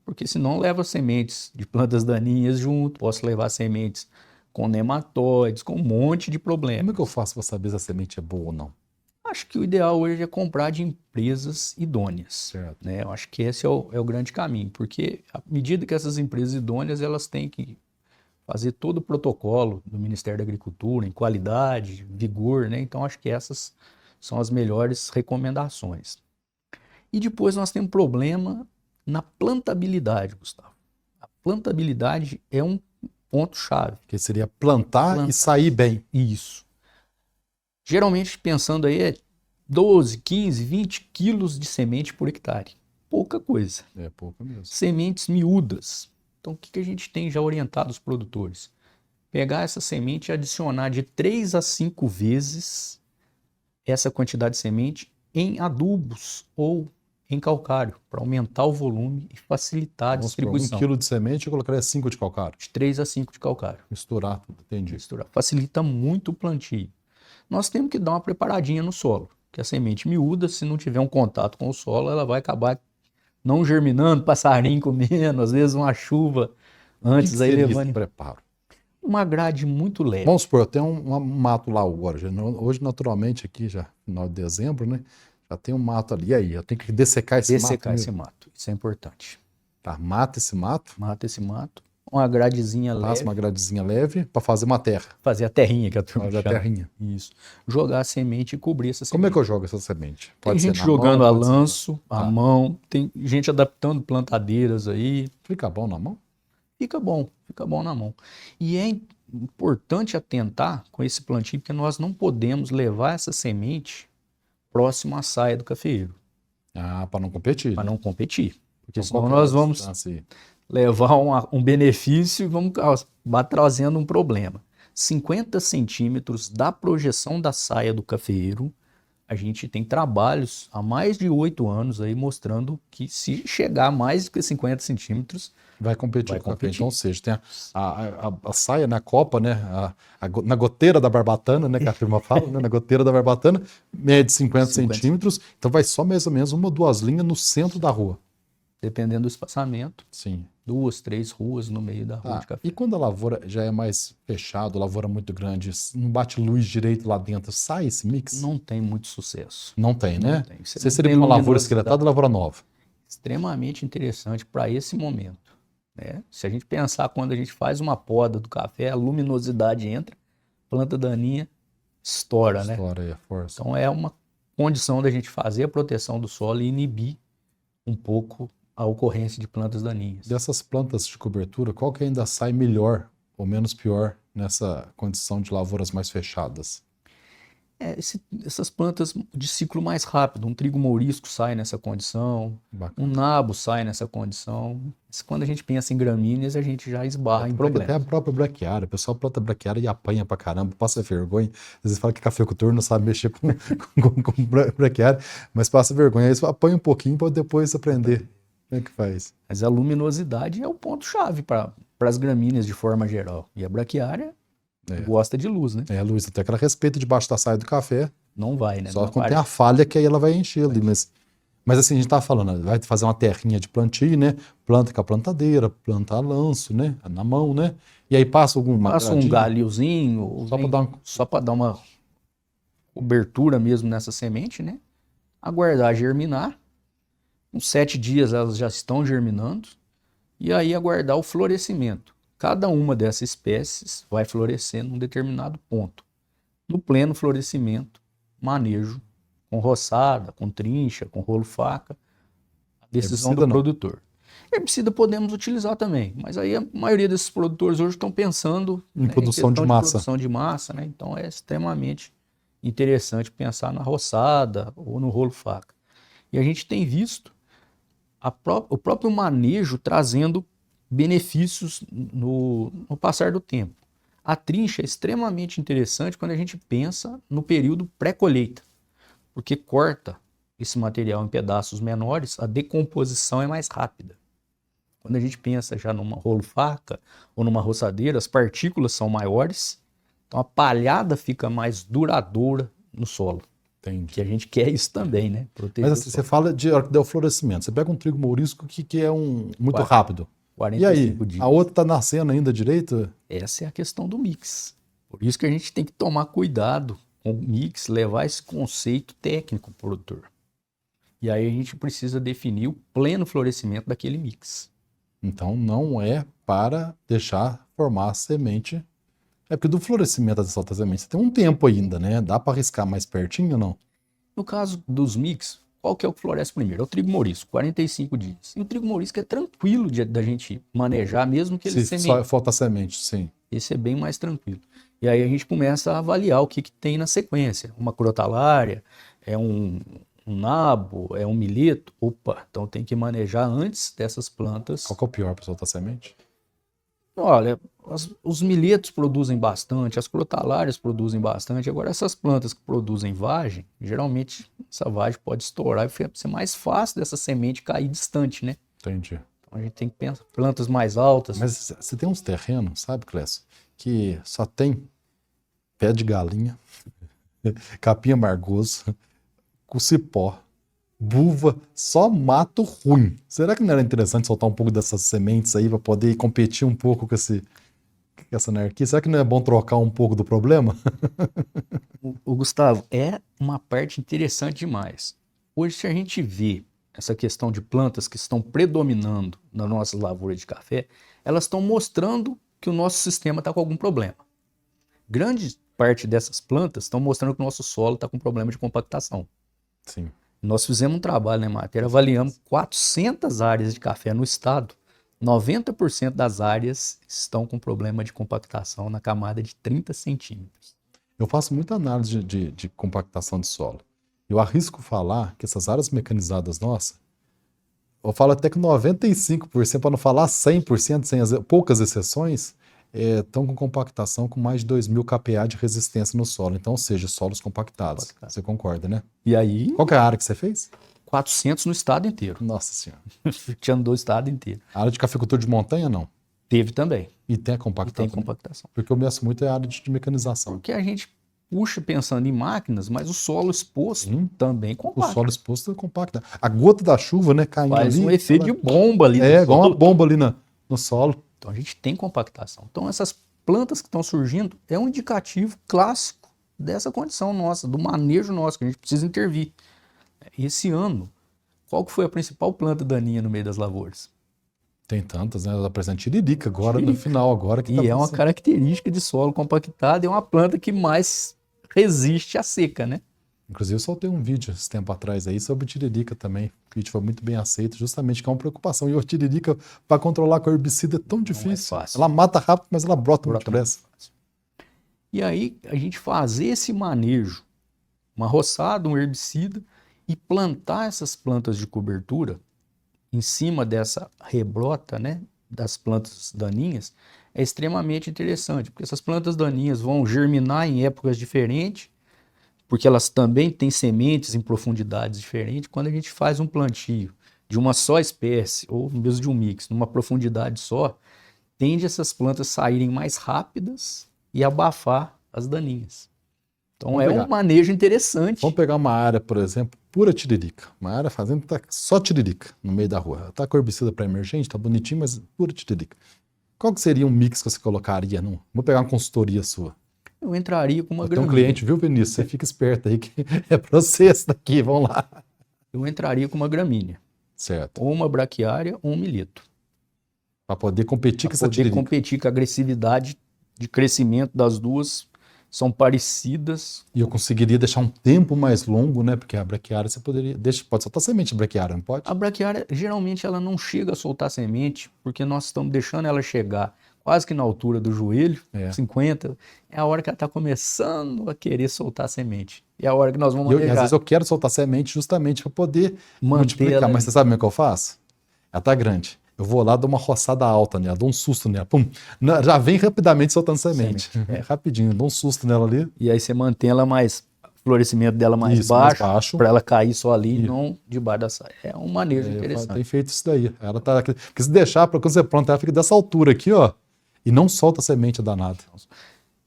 porque senão leva sementes de plantas daninhas junto, posso levar sementes com nematóides, com um monte de problema. Como é que eu faço para saber se a semente é boa ou não? Acho que o ideal hoje é comprar de empresas idôneas. Certo. Né? Eu acho que esse é o grande caminho, porque à medida que essas empresas idôneas elas têm que fazer todo o protocolo do Ministério da Agricultura em qualidade, vigor, né? Então acho que essas são as melhores recomendações. E depois nós temos um problema na plantabilidade, Gustavo. A plantabilidade é um ponto-chave. Que seria plantar e sair bem. Isso. Geralmente, pensando aí, é 12, 15, 20 quilos de semente por hectare. Pouca coisa. É pouco mesmo. Sementes miúdas. Então, o que a gente tem já orientado os produtores? Pegar essa semente e adicionar de 3 a 5 vezes essa quantidade de semente em adubos ou em calcário, para aumentar o volume e facilitar a distribuição. 1 quilo de semente eu colocaria 5 de calcário. De 3 a 5 de calcário. Misturar tudo, entendi. Misturar. Facilita muito o plantio. Nós temos que dar uma preparadinha no solo, que a semente miúda, se não tiver um contato com o solo, ela vai acabar não germinando, passarinho comendo, às vezes uma chuva antes. O que aí seria levando esse preparo? Uma grade muito leve. Vamos supor, eu tenho um mato lá agora. Hoje, naturalmente, aqui já final de dezembro, né? Já tem um mato ali. E aí, eu tenho que dessecar esse mato? Dessecar esse mato, isso é importante. Tá, mata esse mato? Mata esse mato. Uma gradezinha leve. Passa uma gradezinha leve para fazer uma terra. Fazer a terrinha que a turma chama. Fazer a terrinha. Isso. Jogar a semente e cobrir essa semente. Como é que eu jogo essa semente? Pode tem gente jogando a lanço, a mão. Tem gente adaptando plantadeiras aí. Fica bom na mão? Fica bom na mão. E é importante atentar com esse plantio, porque nós não podemos levar essa semente próximo à saia do cafeeiro. Ah, para não competir. Para não competir. Porque então, senão nós vamos levar um benefício e vamos acabar trazendo um problema. 50 centímetros da projeção da saia do cafeeiro, a gente tem trabalhos há mais de 8 anos aí mostrando que se chegar a mais do que 50 centímetros, vai competir com o café. Então, ou seja, tem a saia na copa, né? Na goteira da barbatana, né? Que a firma fala, né? Na goteira da barbatana, mede 50 centímetros. Então vai só mais ou menos 1 ou 2 linhas no centro da rua. Dependendo do espaçamento. Sim. 2, 3 ruas no meio da rua de café. E quando a lavoura já é mais fechada, lavoura muito grande, não bate luz direito lá dentro, sai esse mix? Não tem muito sucesso. Não tem, né? Não tem. Você seria uma lavoura esqueletada ou lavoura nova? Extremamente interessante para esse momento. Né? Se a gente pensar quando a gente faz uma poda do café, a luminosidade entra, planta daninha estoura, né? Estoura aí a força. Então é uma condição da gente fazer a proteção do solo e inibir um pouco a ocorrência de plantas daninhas. Dessas plantas de cobertura, qual que ainda sai melhor ou menos pior nessa condição de lavouras mais fechadas? Essas plantas de ciclo mais rápido, um trigo mourisco sai nessa condição, Bacana. Um nabo sai nessa condição. Quando a gente pensa em gramíneas, a gente já esbarra em problemas. Até a própria braquiária, o pessoal planta braquiária e apanha pra caramba, passa vergonha. Às vezes fala que cafeicultor não sabe mexer com braquiária, mas passa vergonha. Aí apanha um pouquinho para depois aprender. Como é que faz? Mas a luminosidade é o ponto-chave para as gramíneas de forma geral. E a braquiária gosta de luz, né? A luz, até que ela respeita debaixo da saia do café. Não vai, né? Só quando tem a falha que aí ela vai encher ali. Mas assim, a gente tá falando, vai fazer uma terrinha de plantio, né? Planta com a plantadeira, planta a lanço, né? Na mão, né? E aí passa alguma Passa um galhozinho, só para dar uma cobertura mesmo nessa semente, né? aguardar germinar. Com 7 dias elas já estão germinando. E aí aguardar o florescimento. Cada uma dessas espécies vai florescer num determinado ponto. No pleno florescimento, manejo com roçada, com trincha, com rolo-faca, a decisão do produtor. Herbicida podemos utilizar também, mas aí a maioria desses produtores hoje estão pensando em produção de massa. Produção de massa, né? Então é extremamente interessante pensar na roçada ou no rolo-faca. E a gente tem visto o próprio manejo trazendo benefícios no passar do tempo. A trincha é extremamente interessante quando a gente pensa no período pré-colheita, porque corta esse material em pedaços menores, a decomposição é mais rápida. Quando a gente pensa já numa rolo-faca ou numa roçadeira, as partículas são maiores, então a palhada fica mais duradoura no solo. Entendi. Que a gente quer isso também, né? Mas assim, você fala de hora que der o florescimento, você pega um trigo mourisco que é muito rápido. 45 e aí, dias. A outra está nascendo ainda direito? Essa é a questão do mix. Por isso que a gente tem que tomar cuidado com o mix, levar esse conceito técnico para o produtor. E aí a gente precisa definir o pleno florescimento daquele mix. Então não é para deixar formar a semente. É porque do florescimento dessa outra semente você tem um tempo ainda, né? Dá para arriscar mais pertinho ou não? No caso dos mix, qual que é o que floresce primeiro? É o trigo mourisco, 45 dias. E o trigo mourisco é tranquilo da gente manejar, mesmo que ele semente. Só falta semente, sim. Esse é bem mais tranquilo. E aí a gente começa a avaliar o que tem na sequência. Uma crotalária, é um nabo, é um milheto. Opa, então tem que manejar antes dessas plantas. Qual que é o pior para soltar semente? Olha, os milhetos produzem bastante, as crotalárias produzem bastante. Agora, essas plantas que produzem vagem, geralmente essa vagem pode estourar e ser mais fácil dessa semente cair distante, né? Entendi. Então a gente tem que pensar plantas mais altas. Mas você tem uns terrenos, sabe, Clécio, que só tem pé de galinha, capim amargoso, cipó, buva, só mato ruim. Será que não era interessante soltar um pouco dessas sementes aí para poder competir um pouco com essa anarquia? Será que não é bom trocar um pouco do problema? O Gustavo, é uma parte interessante demais. Hoje, se a gente vê essa questão de plantas que estão predominando na nossa lavoura de café, elas estão mostrando que o nosso sistema está com algum problema. Grande parte dessas plantas estão mostrando que o nosso solo está com problema de compactação. Sim. Nós fizemos um trabalho na matéria, avaliamos 400 áreas de café no estado. 90% das áreas estão com problema de compactação na camada de 30 centímetros. Eu faço muita análise de compactação de solo. Eu arrisco falar que essas áreas mecanizadas nossas, eu falo até que 95%, para não falar 100%, sem poucas exceções, estão com compactação com mais de 2.000 kPa de resistência no solo. Então, ou seja, solos compactados. Você concorda, né? E aí... Qual que é a área que você fez? 400 no estado inteiro. Nossa Senhora. Tinha no estado inteiro. A área de cafeicultura de montanha, não? Teve também. E tem a compactação? E tem compactação. Porque eu meço muito a área de mecanização. Porque a gente puxa pensando em máquinas, mas o solo exposto também compacta. O solo exposto compacta. A gota da chuva, né, caindo faz ali... um efeito de bomba ali. Igual uma bomba ali no solo. Então a gente tem compactação. Então essas plantas que estão surgindo é um indicativo clássico dessa condição nossa, do manejo nosso, que a gente precisa intervir. Esse ano, qual que foi a principal planta daninha no meio das lavouras? Tem tantas, né? Ela apresenta tiririca agora, no final agora. Que e é uma característica de solo compactado, é uma planta que mais resiste à seca, né? Inclusive eu soltei um vídeo esse tempo atrás aí sobre tiririca também. O vídeo foi muito bem aceito, justamente que é uma preocupação. E a tiririca, para controlar com herbicida, é tão difícil. Não é fácil. Ela mata rápido, mas ela brota muito depressa. E aí, a gente fazer esse manejo, uma roçada, um herbicida, e plantar essas plantas de cobertura em cima dessa rebrota, né, das plantas daninhas, é extremamente interessante, porque essas plantas daninhas vão germinar em épocas diferentes, porque elas também têm sementes em profundidades diferentes. Quando a gente faz um plantio de uma só espécie, ou mesmo de um mix, numa profundidade só, tende essas plantas saírem mais rápidas e abafar as daninhas. Então um manejo interessante. Vamos pegar uma área, por exemplo, pura tiririca. Uma área fazendo tá só tiririca no meio da rua. Tá com herbicida para emergente, tá bonitinho, mas pura tiririca. Qual que seria um mix que você colocaria? Vou pegar uma consultoria sua. Eu entraria com uma granulha. Tem um cliente, viu, Vinícius? Você fica esperto aí que é processo daqui, vamos lá. eu entraria com uma gramínea. Certo. Ou uma braquiária ou um milheto. Para poder competir com essa Poder tiririca. competir com a agressividade de crescimento das duas são parecidas. E eu conseguiria deixar um tempo mais longo, né? Porque a braquiária você poderia... pode soltar semente de braquiária, não pode? A braquiária, geralmente, ela não chega a soltar semente, porque nós estamos deixando ela chegar quase que na altura do joelho, 50, é a hora que ela está começando a querer soltar semente. É a hora que nós vamos E às vezes eu quero soltar semente justamente para poder multiplicar. Mas você sabe como é que eu faço? Ela tá grande. Eu vou lá, dou uma roçada alta nela, dou um susto nela. Pum, já vem rapidamente soltando semente. Rapidinho, dou um susto nela ali. E aí você mantém ela mais, o florescimento dela mais baixo. Para ela cair só ali, não debaixo da saia. É um manejo interessante. Tem feito isso daí. Ela tá aqui. Porque se deixar, quando você planta, ela fica dessa altura aqui, ó. E não solta semente danada.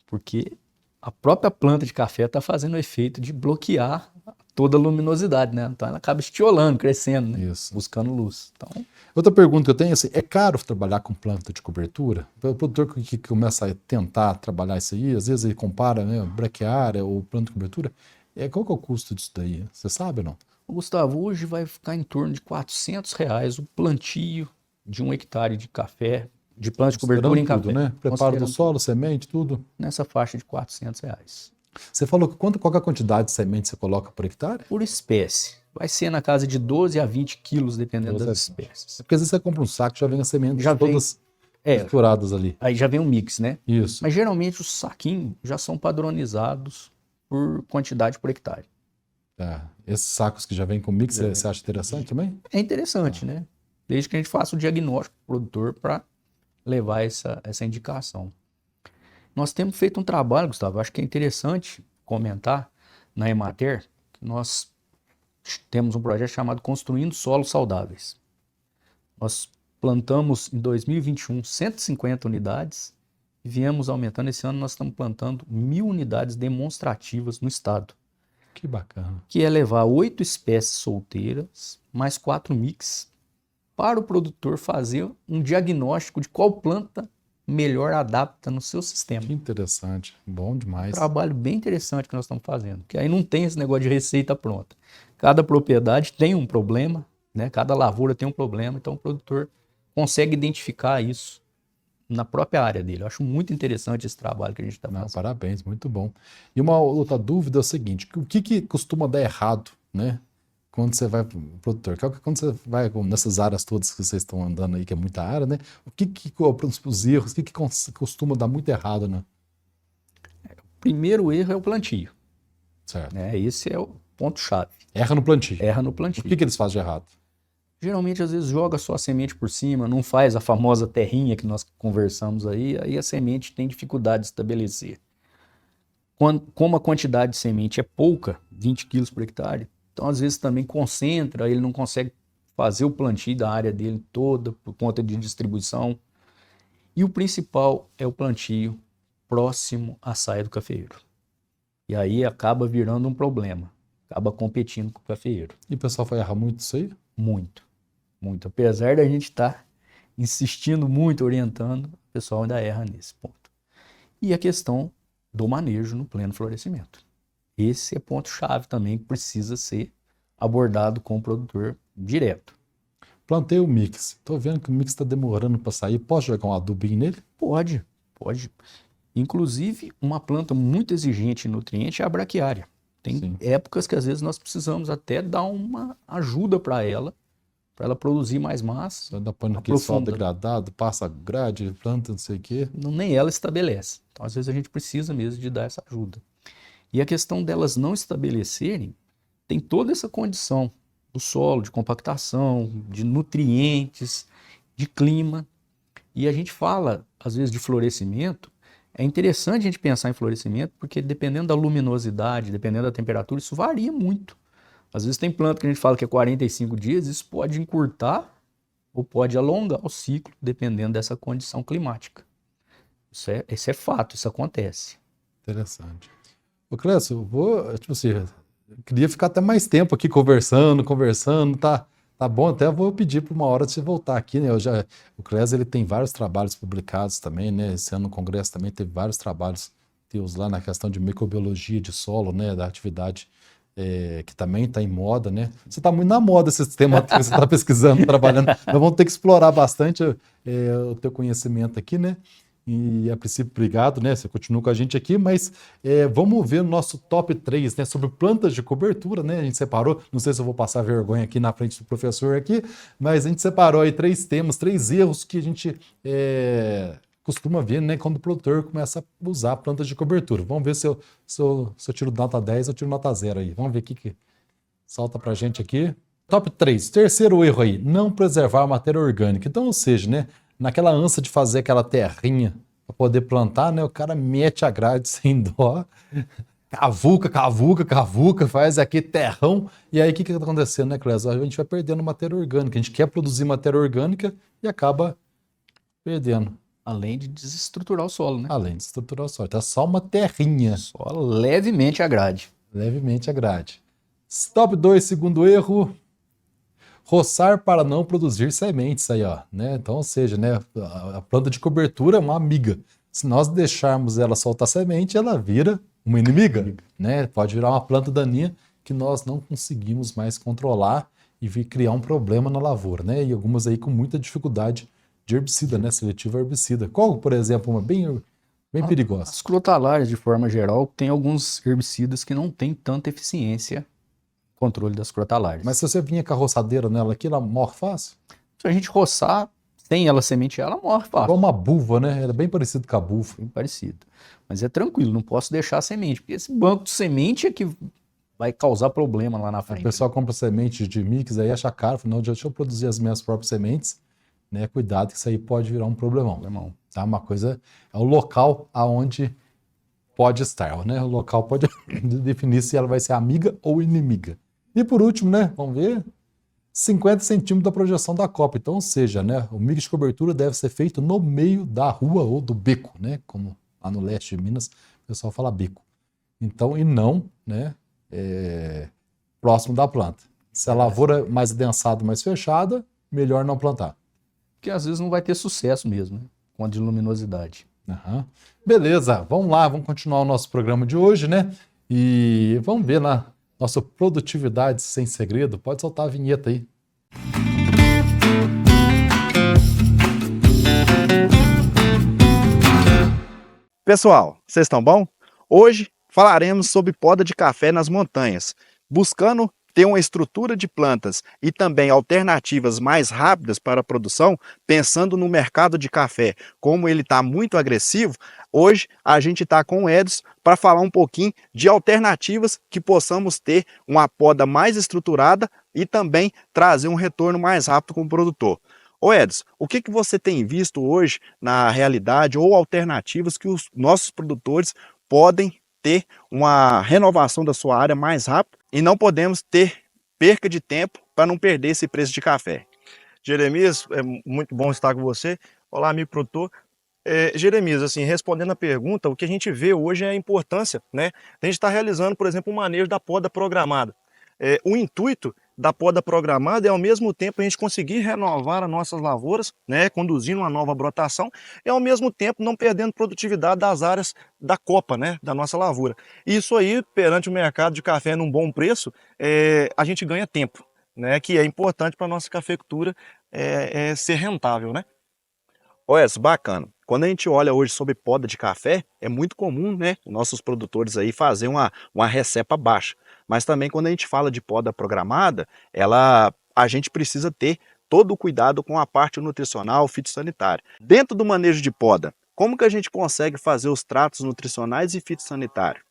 Porque a própria planta de café está fazendo o efeito de bloquear toda a luminosidade, né? Então ela acaba estiolando, crescendo, né? Buscando luz. Então... Outra pergunta que eu tenho é assim, é caro trabalhar com planta de cobertura? O produtor que começa a tentar trabalhar isso aí, às vezes ele compara, né, braquiária ou planta de cobertura. Qual que é o custo disso daí? Você sabe ou não? Gustavo, hoje vai ficar em torno de R$400 o plantio de 1 hectare de café, de planta de cobertura em café. Né? Preparo do solo, semente, tudo? Nessa faixa de R$400. Você falou que qual é a quantidade de semente você coloca por hectare? Por espécie. Vai ser na casa de 12 a 20 quilos, dependendo das espécies. Porque às vezes você compra um saco, já vem as sementes todas misturadas ali. Aí já vem um mix, né? Isso. Mas geralmente os saquinhos já são padronizados por quantidade por hectare. Esses sacos que já vêm com mix, você acha interessante também? É interessante, né? Desde que a gente faça o diagnóstico pro produtor para levar essa indicação. Nós temos feito um trabalho, Gustavo, acho que é interessante comentar na Emater, que nós temos um projeto chamado Construindo Solos Saudáveis. Nós plantamos em 2021 150 unidades e viemos aumentando. Esse ano nós estamos plantando 1.000 unidades demonstrativas no estado. Que bacana. Que é levar 8 espécies solteiras, mais 4 mix, para o produtor fazer um diagnóstico de qual planta melhor adapta no seu sistema. Que interessante, bom demais. Trabalho bem interessante que nós estamos fazendo, que aí não tem esse negócio de receita pronta. Cada propriedade tem um problema, né? Cada lavoura tem um problema, então o produtor consegue identificar isso na própria área dele. Eu acho muito interessante esse trabalho que a gente está fazendo. Parabéns, muito bom. E uma outra dúvida é o seguinte, o que costuma dar errado, né? Quando você vai para o produtor, quando você vai nessas áreas todas que vocês estão andando aí, que é muita área, né? Os erros, o que costuma dar muito errado, né? O primeiro erro é o plantio. Certo. Esse é o ponto-chave. Erra no plantio. Erra no plantio. O que eles fazem de errado? Geralmente, às vezes, joga só a semente por cima, não faz a famosa terrinha que nós conversamos aí a semente tem dificuldade de estabelecer. Como a quantidade de semente é pouca, 20 quilos por hectare, então, às vezes, também concentra, ele não consegue fazer o plantio da área dele toda por conta de distribuição. E o principal é o plantio próximo à saia do cafeeiro. E aí acaba virando um problema, acaba competindo com o cafeeiro. E o pessoal vai errar muito isso aí? Muito, muito. Apesar da gente estar insistindo muito, orientando, o pessoal ainda erra nesse ponto. E a questão do manejo no pleno florescimento. Esse é ponto-chave também que precisa ser abordado com o produtor direto. Plantei o mix. Estou vendo que o mix está demorando para sair. Posso jogar um adubinho nele? Pode. Inclusive, uma planta muito exigente em nutriente é a braquiária. Tem épocas que às vezes nós precisamos até dar uma ajuda para ela produzir mais massa. Dá para aquele solo degradado, passa grade, planta, não sei o quê. Nem ela estabelece. Então, às vezes, a gente precisa mesmo de dar essa ajuda. E a questão delas não estabelecerem tem toda essa condição do solo, de compactação, de nutrientes, de clima. E a gente fala, às vezes, de florescimento. É interessante a gente pensar em florescimento porque dependendo da luminosidade, dependendo da temperatura, isso varia muito. Às vezes tem planta que a gente fala que é 45 dias, isso pode encurtar ou pode alongar o ciclo, dependendo dessa condição climática. Isso é fato, isso acontece. Interessante. Ô Clécio, eu vou, eu queria ficar até mais tempo aqui conversando, tá bom, até vou pedir para uma hora de você voltar aqui, né? O Clécio, ele tem vários trabalhos publicados também, né? Esse ano no Congresso também teve vários trabalhos teus lá na questão de microbiologia de solo, né? Da atividade que também está em moda, né? Você está muito na moda esse tema que você está pesquisando, trabalhando. Nós vamos ter que explorar bastante o teu conhecimento aqui, né? E a princípio, obrigado, né? Você continua com a gente aqui, mas vamos ver o nosso top 3, né? Sobre plantas de cobertura, né? A gente separou, não sei se eu vou passar vergonha aqui na frente do professor aqui, mas a gente separou aí 3 temas, 3 erros que a gente costuma ver, né? Quando o produtor começa a usar plantas de cobertura. Vamos ver se eu tiro nota 10 ou tiro nota 0 aí. Vamos ver o que salta pra gente aqui. Top 3, terceiro erro aí, não preservar a matéria orgânica. Então, ou seja, né? Naquela ânsia de fazer aquela terrinha para poder plantar, né? O cara mete a grade sem dó, cavuca, faz aqui terrão. E aí o que está acontecendo, né, Clésio? A gente vai perdendo matéria orgânica. A gente quer produzir matéria orgânica e acaba perdendo. Além de desestruturar o solo, né? Além de desestruturar o solo. Então é só uma terrinha. Só levemente a grade. Levemente a grade. Top 2, segundo erro. Roçar para não produzir sementes aí, ó, né? Então, ou seja, né, a planta de cobertura é uma amiga. Se nós deixarmos ela soltar semente, ela vira uma inimiga, né? Pode virar uma planta daninha que nós não conseguimos mais controlar e criar um problema na lavoura, né? E algumas aí com muita dificuldade de herbicida, né? Seletivo herbicida. Qual, por exemplo, uma bem perigosa? As crotalárias, de forma geral, tem alguns herbicidas que não têm tanta eficiência controle das crotalárias. Mas se você vinha com a roçadeira nela aqui, ela morre fácil? Se a gente roçar, sem ela sementear, ela morre fácil. Igual uma buva, né? Ela é bem parecido com a buva. Bem parecido. Mas é tranquilo, não posso deixar a semente, porque esse banco de semente é que vai causar problema lá na frente. O pessoal compra semente de mix aí, acha caro, fala, não, deixa eu produzir as minhas próprias sementes, né? Cuidado que isso aí pode virar um problemão. Tá? Uma coisa, é o local aonde pode estar, né? O local pode definir se ela vai ser amiga ou inimiga. E por último, né, vamos ver, 50 centímetros da projeção da copa. Então, ou seja, né, o mix de cobertura deve ser feito no meio da rua ou do beco, né, como lá no leste de Minas o pessoal fala beco. Então, e não, né, próximo da planta. Se a lavoura é mais adensada, mais fechada, melhor não plantar. Porque às vezes não vai ter sucesso mesmo, né, com a de luminosidade. Uhum. Beleza, vamos lá, vamos continuar o nosso programa de hoje, né, e vamos ver lá. Nossa produtividade sem segredo. Pode soltar a vinheta aí. Pessoal, vocês estão bom? Hoje falaremos sobre poda de café nas montanhas, buscando ter uma estrutura de plantas e também alternativas mais rápidas para a produção, pensando no mercado de café, como ele está muito agressivo. Hoje a gente está com o Edson para falar um pouquinho de alternativas que possamos ter uma poda mais estruturada e também trazer um retorno mais rápido com o produtor. Ô Edson, o que você tem visto hoje na realidade ou alternativas que os nossos produtores podem ter uma renovação da sua área mais rápido e não podemos ter perca de tempo para não perder esse preço de café? Jeremias, é muito bom estar com você. Olá, amigo produtor. Jeremias, assim, respondendo a pergunta, o que a gente vê hoje é a importância, né? A gente está realizando, por exemplo, um manejo da poda programada. O intuito da poda programada é, ao mesmo tempo, a gente conseguir renovar as nossas lavouras, né, conduzindo uma nova brotação, e ao mesmo tempo não perdendo produtividade das áreas da copa, né, da nossa lavoura. Isso aí, perante o mercado de café num bom preço, a gente ganha tempo, né, que é importante para a nossa cafeicultura ser rentável, né? Olha, bacana. Quando a gente olha hoje sobre poda de café, é muito comum, né, nossos produtores aí fazer uma recepa baixa. Mas também quando a gente fala de poda programada, a gente precisa ter todo o cuidado com a parte nutricional, fitossanitária. Dentro do manejo de poda, como que a gente consegue fazer os tratos nutricionais e fitossanitários?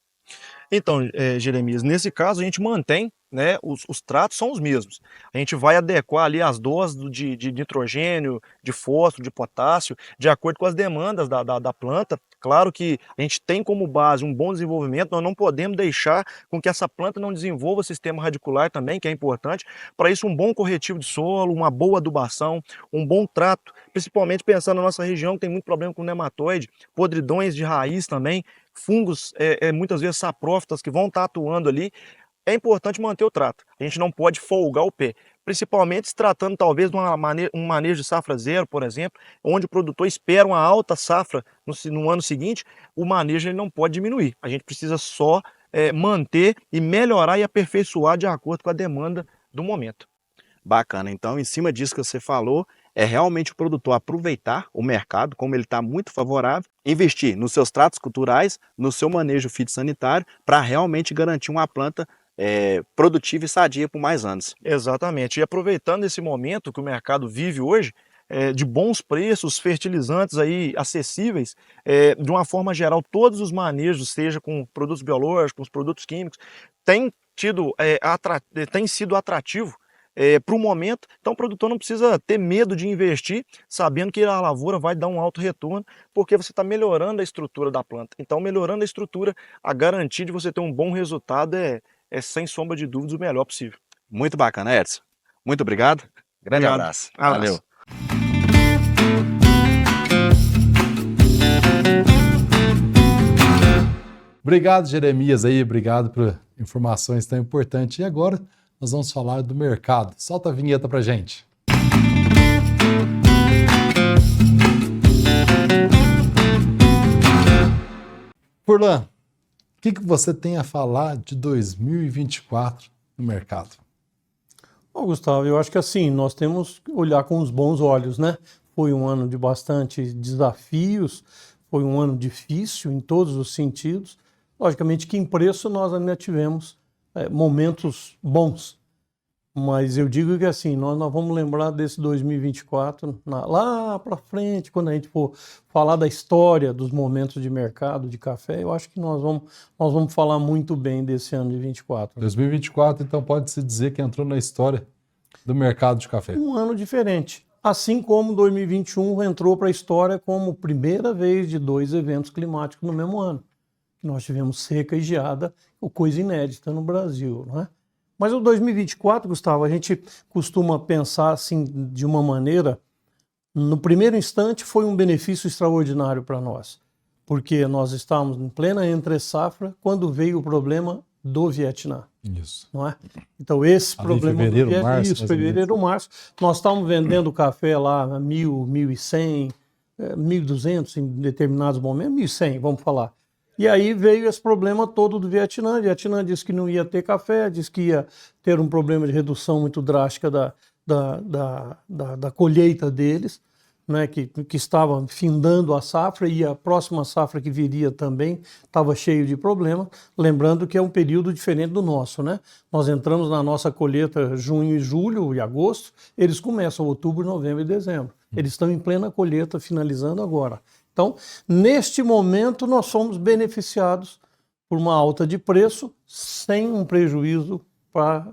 Então, Jeremias, nesse caso a gente mantém, né, os tratos são os mesmos. A gente vai adequar ali as doses de nitrogênio, de fósforo, de potássio, de acordo com as demandas da planta. Claro que a gente tem como base um bom desenvolvimento, nós não podemos deixar com que essa planta não desenvolva o sistema radicular também, que é importante. Para isso, um bom corretivo de solo, uma boa adubação, um bom trato, principalmente pensando na nossa região, que tem muito problema com nematóide, podridões de raiz também, fungos, muitas vezes saprófitas, que vão estar atuando ali. É importante manter o trato, a gente não pode folgar o pé, principalmente se tratando talvez de um manejo de safra zero, por exemplo, onde o produtor espera uma alta safra no ano seguinte, o manejo ele não pode diminuir, a gente precisa só manter e melhorar e aperfeiçoar de acordo com a demanda do momento. Bacana, então em cima disso que você falou, é realmente o produtor aproveitar o mercado, como ele está muito favorável, investir nos seus tratos culturais, no seu manejo fitossanitário, para realmente garantir uma planta produtiva e sadia por mais anos. Exatamente, e aproveitando esse momento que o mercado vive hoje, de bons preços, fertilizantes aí acessíveis, de uma forma geral, todos os manejos, seja com produtos biológicos, produtos químicos, tem sido atrativo para o momento. Então o produtor não precisa ter medo de investir, sabendo que a lavoura vai dar um alto retorno, porque você está melhorando a estrutura da planta. Então, melhorando a estrutura, a garantia de você ter um bom resultado é sem sombra de dúvidas o melhor possível. Muito bacana, Edson. Muito obrigado. Grande abraço. Valeu. Obrigado, Jeremias, aí, obrigado por informações tão importantes. E agora nós vamos falar do mercado. Solta a vinheta pra gente. Furlan, o que você tem a falar de 2024 no mercado? Bom, Gustavo, eu acho que assim, nós temos que olhar com os bons olhos, né? Foi um ano de bastante desafios, foi um ano difícil em todos os sentidos. Logicamente que em preço nós ainda tivemos momentos bons, mas eu digo que assim, nós vamos lembrar desse 2024 lá para frente, quando a gente for falar da história dos momentos de mercado de café, eu acho que nós vamos falar muito bem desse ano de 24. 2024, então pode-se dizer que entrou na história do mercado de café. Um ano diferente, assim como 2021 entrou para a história como primeira vez de 2 eventos climáticos no mesmo ano. Nós tivemos seca e geada, coisa inédita no Brasil, não é? Mas o 2024, Gustavo, a gente costuma pensar assim de uma maneira, no primeiro instante foi um benefício extraordinário para nós, porque nós estávamos em plena entre-safra quando veio o problema do Vietnã. Isso. Não é? Então esse ali problema fevereiro, do Vietnã, março, fevereiro, março, nós estávamos vendendo café lá a 1.000, 1.100, 1.200 em determinados momentos, 1.100, vamos falar. E aí veio esse problema todo do Vietnã. O Vietnã disse que não ia ter café, disse que ia ter um problema de redução muito drástica da colheita deles, né, que estava findando a safra, e a próxima safra que viria também estava cheio de problemas. Lembrando que é um período diferente do nosso, né? Nós entramos na nossa colheita junho e julho e agosto, eles começam outubro, novembro e dezembro. Eles estão em plena colheita, finalizando agora. Então, neste momento, nós somos beneficiados por uma alta de preço sem um prejuízo para...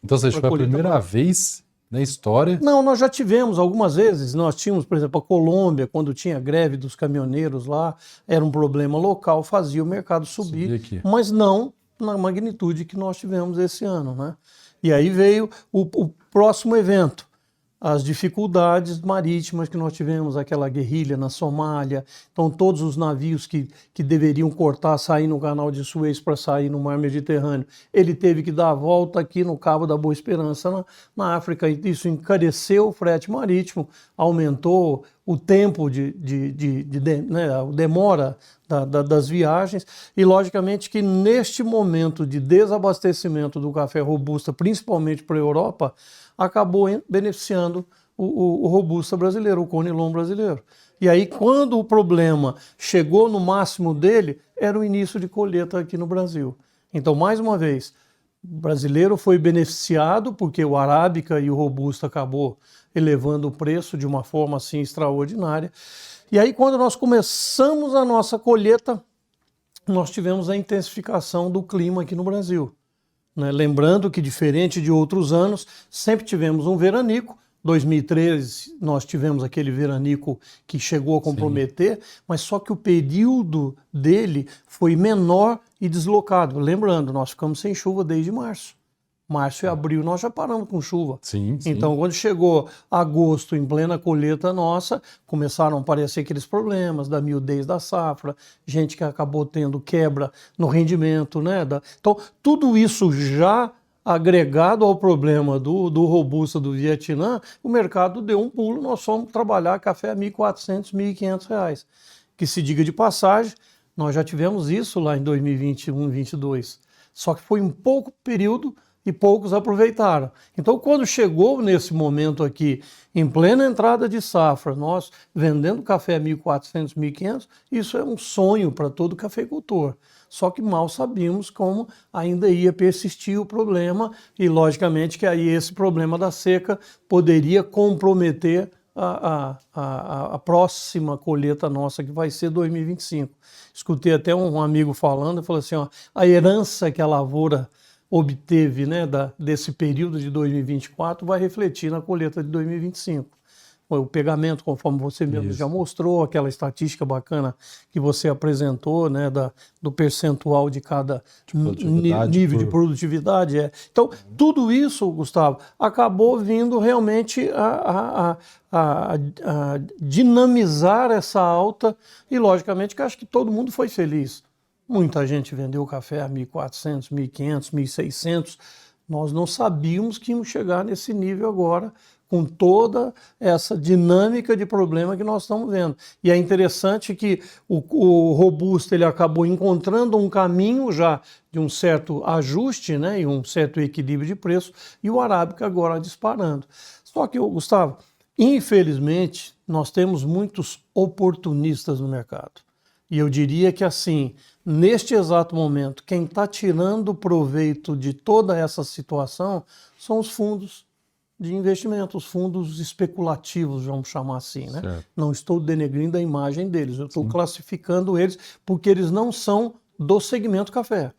Então, você foi a primeira vez na história? Não, nós já tivemos algumas vezes. Nós tínhamos, por exemplo, a Colômbia, quando tinha greve dos caminhoneiros lá, era um problema local, fazia o mercado subir, mas não na magnitude que nós tivemos esse ano, né? E aí veio o próximo evento. As dificuldades marítimas que nós tivemos, aquela guerrilha na Somália, então todos os navios que deveriam cortar, sair no canal de Suez para sair no mar Mediterrâneo, ele teve que dar a volta aqui no Cabo da Boa Esperança, na África, e isso encareceu o frete marítimo, aumentou o tempo a demora das viagens, e logicamente que neste momento de desabastecimento do café robusta, principalmente para a Europa, acabou beneficiando o robusta brasileiro, o conilon brasileiro. E aí, quando o problema chegou no máximo dele, era o início de colheita aqui no Brasil. Então, mais uma vez, o brasileiro foi beneficiado porque o arábica e o robusta acabou elevando o preço de uma forma assim extraordinária. E aí, quando nós começamos a nossa colheita, nós tivemos a intensificação do clima aqui no Brasil. Lembrando que, diferente de outros anos, sempre tivemos um veranico. 2013 nós tivemos aquele veranico que chegou a comprometer, mas só que o período dele foi menor e deslocado. Lembrando, nós ficamos sem chuva desde março. Março e abril nós já paramos com chuva. Sim. Então, quando chegou agosto, em plena colheita nossa, começaram a aparecer aqueles problemas da miudez da safra, gente que acabou tendo quebra no rendimento, né? Então, tudo isso já agregado ao problema do robusta do Vietnã, o mercado deu um pulo, nós fomos trabalhar café a R$ 1.400, R$ 1.500. Que se diga de passagem, Nós já tivemos isso lá em 2021, 2022. Só que foi um pouco período e poucos aproveitaram. Então, quando chegou nesse momento aqui, em plena entrada de safra, nós vendendo café a 1.400, 1.500, isso é um sonho para todo cafeicultor. Só que mal sabíamos como ainda ia persistir o problema e, logicamente, que aí esse problema da seca poderia comprometer a próxima colheita nossa, que vai ser 2025. Escutei até um amigo falando, falou assim, ó, a herança que a lavoura obteve, né, desse período de 2024 vai refletir na colheita de 2025. O pegamento, conforme você mesmo já mostrou, aquela estatística bacana que você apresentou, né, do percentual de cada nível de produtividade. Então, tudo isso, Gustavo, acabou vindo realmente a dinamizar essa alta e, logicamente, que acho que todo mundo foi feliz. Muita gente vendeu café a 1.400, 1.500, 1.600. Nós não sabíamos que íamos chegar nesse nível agora, com toda essa dinâmica de problema que nós estamos vendo. E é interessante que o Robusta ele acabou encontrando um caminho já de um certo ajuste, né, e um certo equilíbrio de preço, e o Arábica agora disparando. Só que, Gustavo, infelizmente, nós temos muitos oportunistas no mercado. E eu diria que, assim, neste exato momento, quem está tirando proveito de toda essa situação são os fundos de investimento, os fundos especulativos, vamos chamar assim, né? Certo. Não estou denegrindo a imagem deles, eu estou classificando eles porque eles não são do segmento café.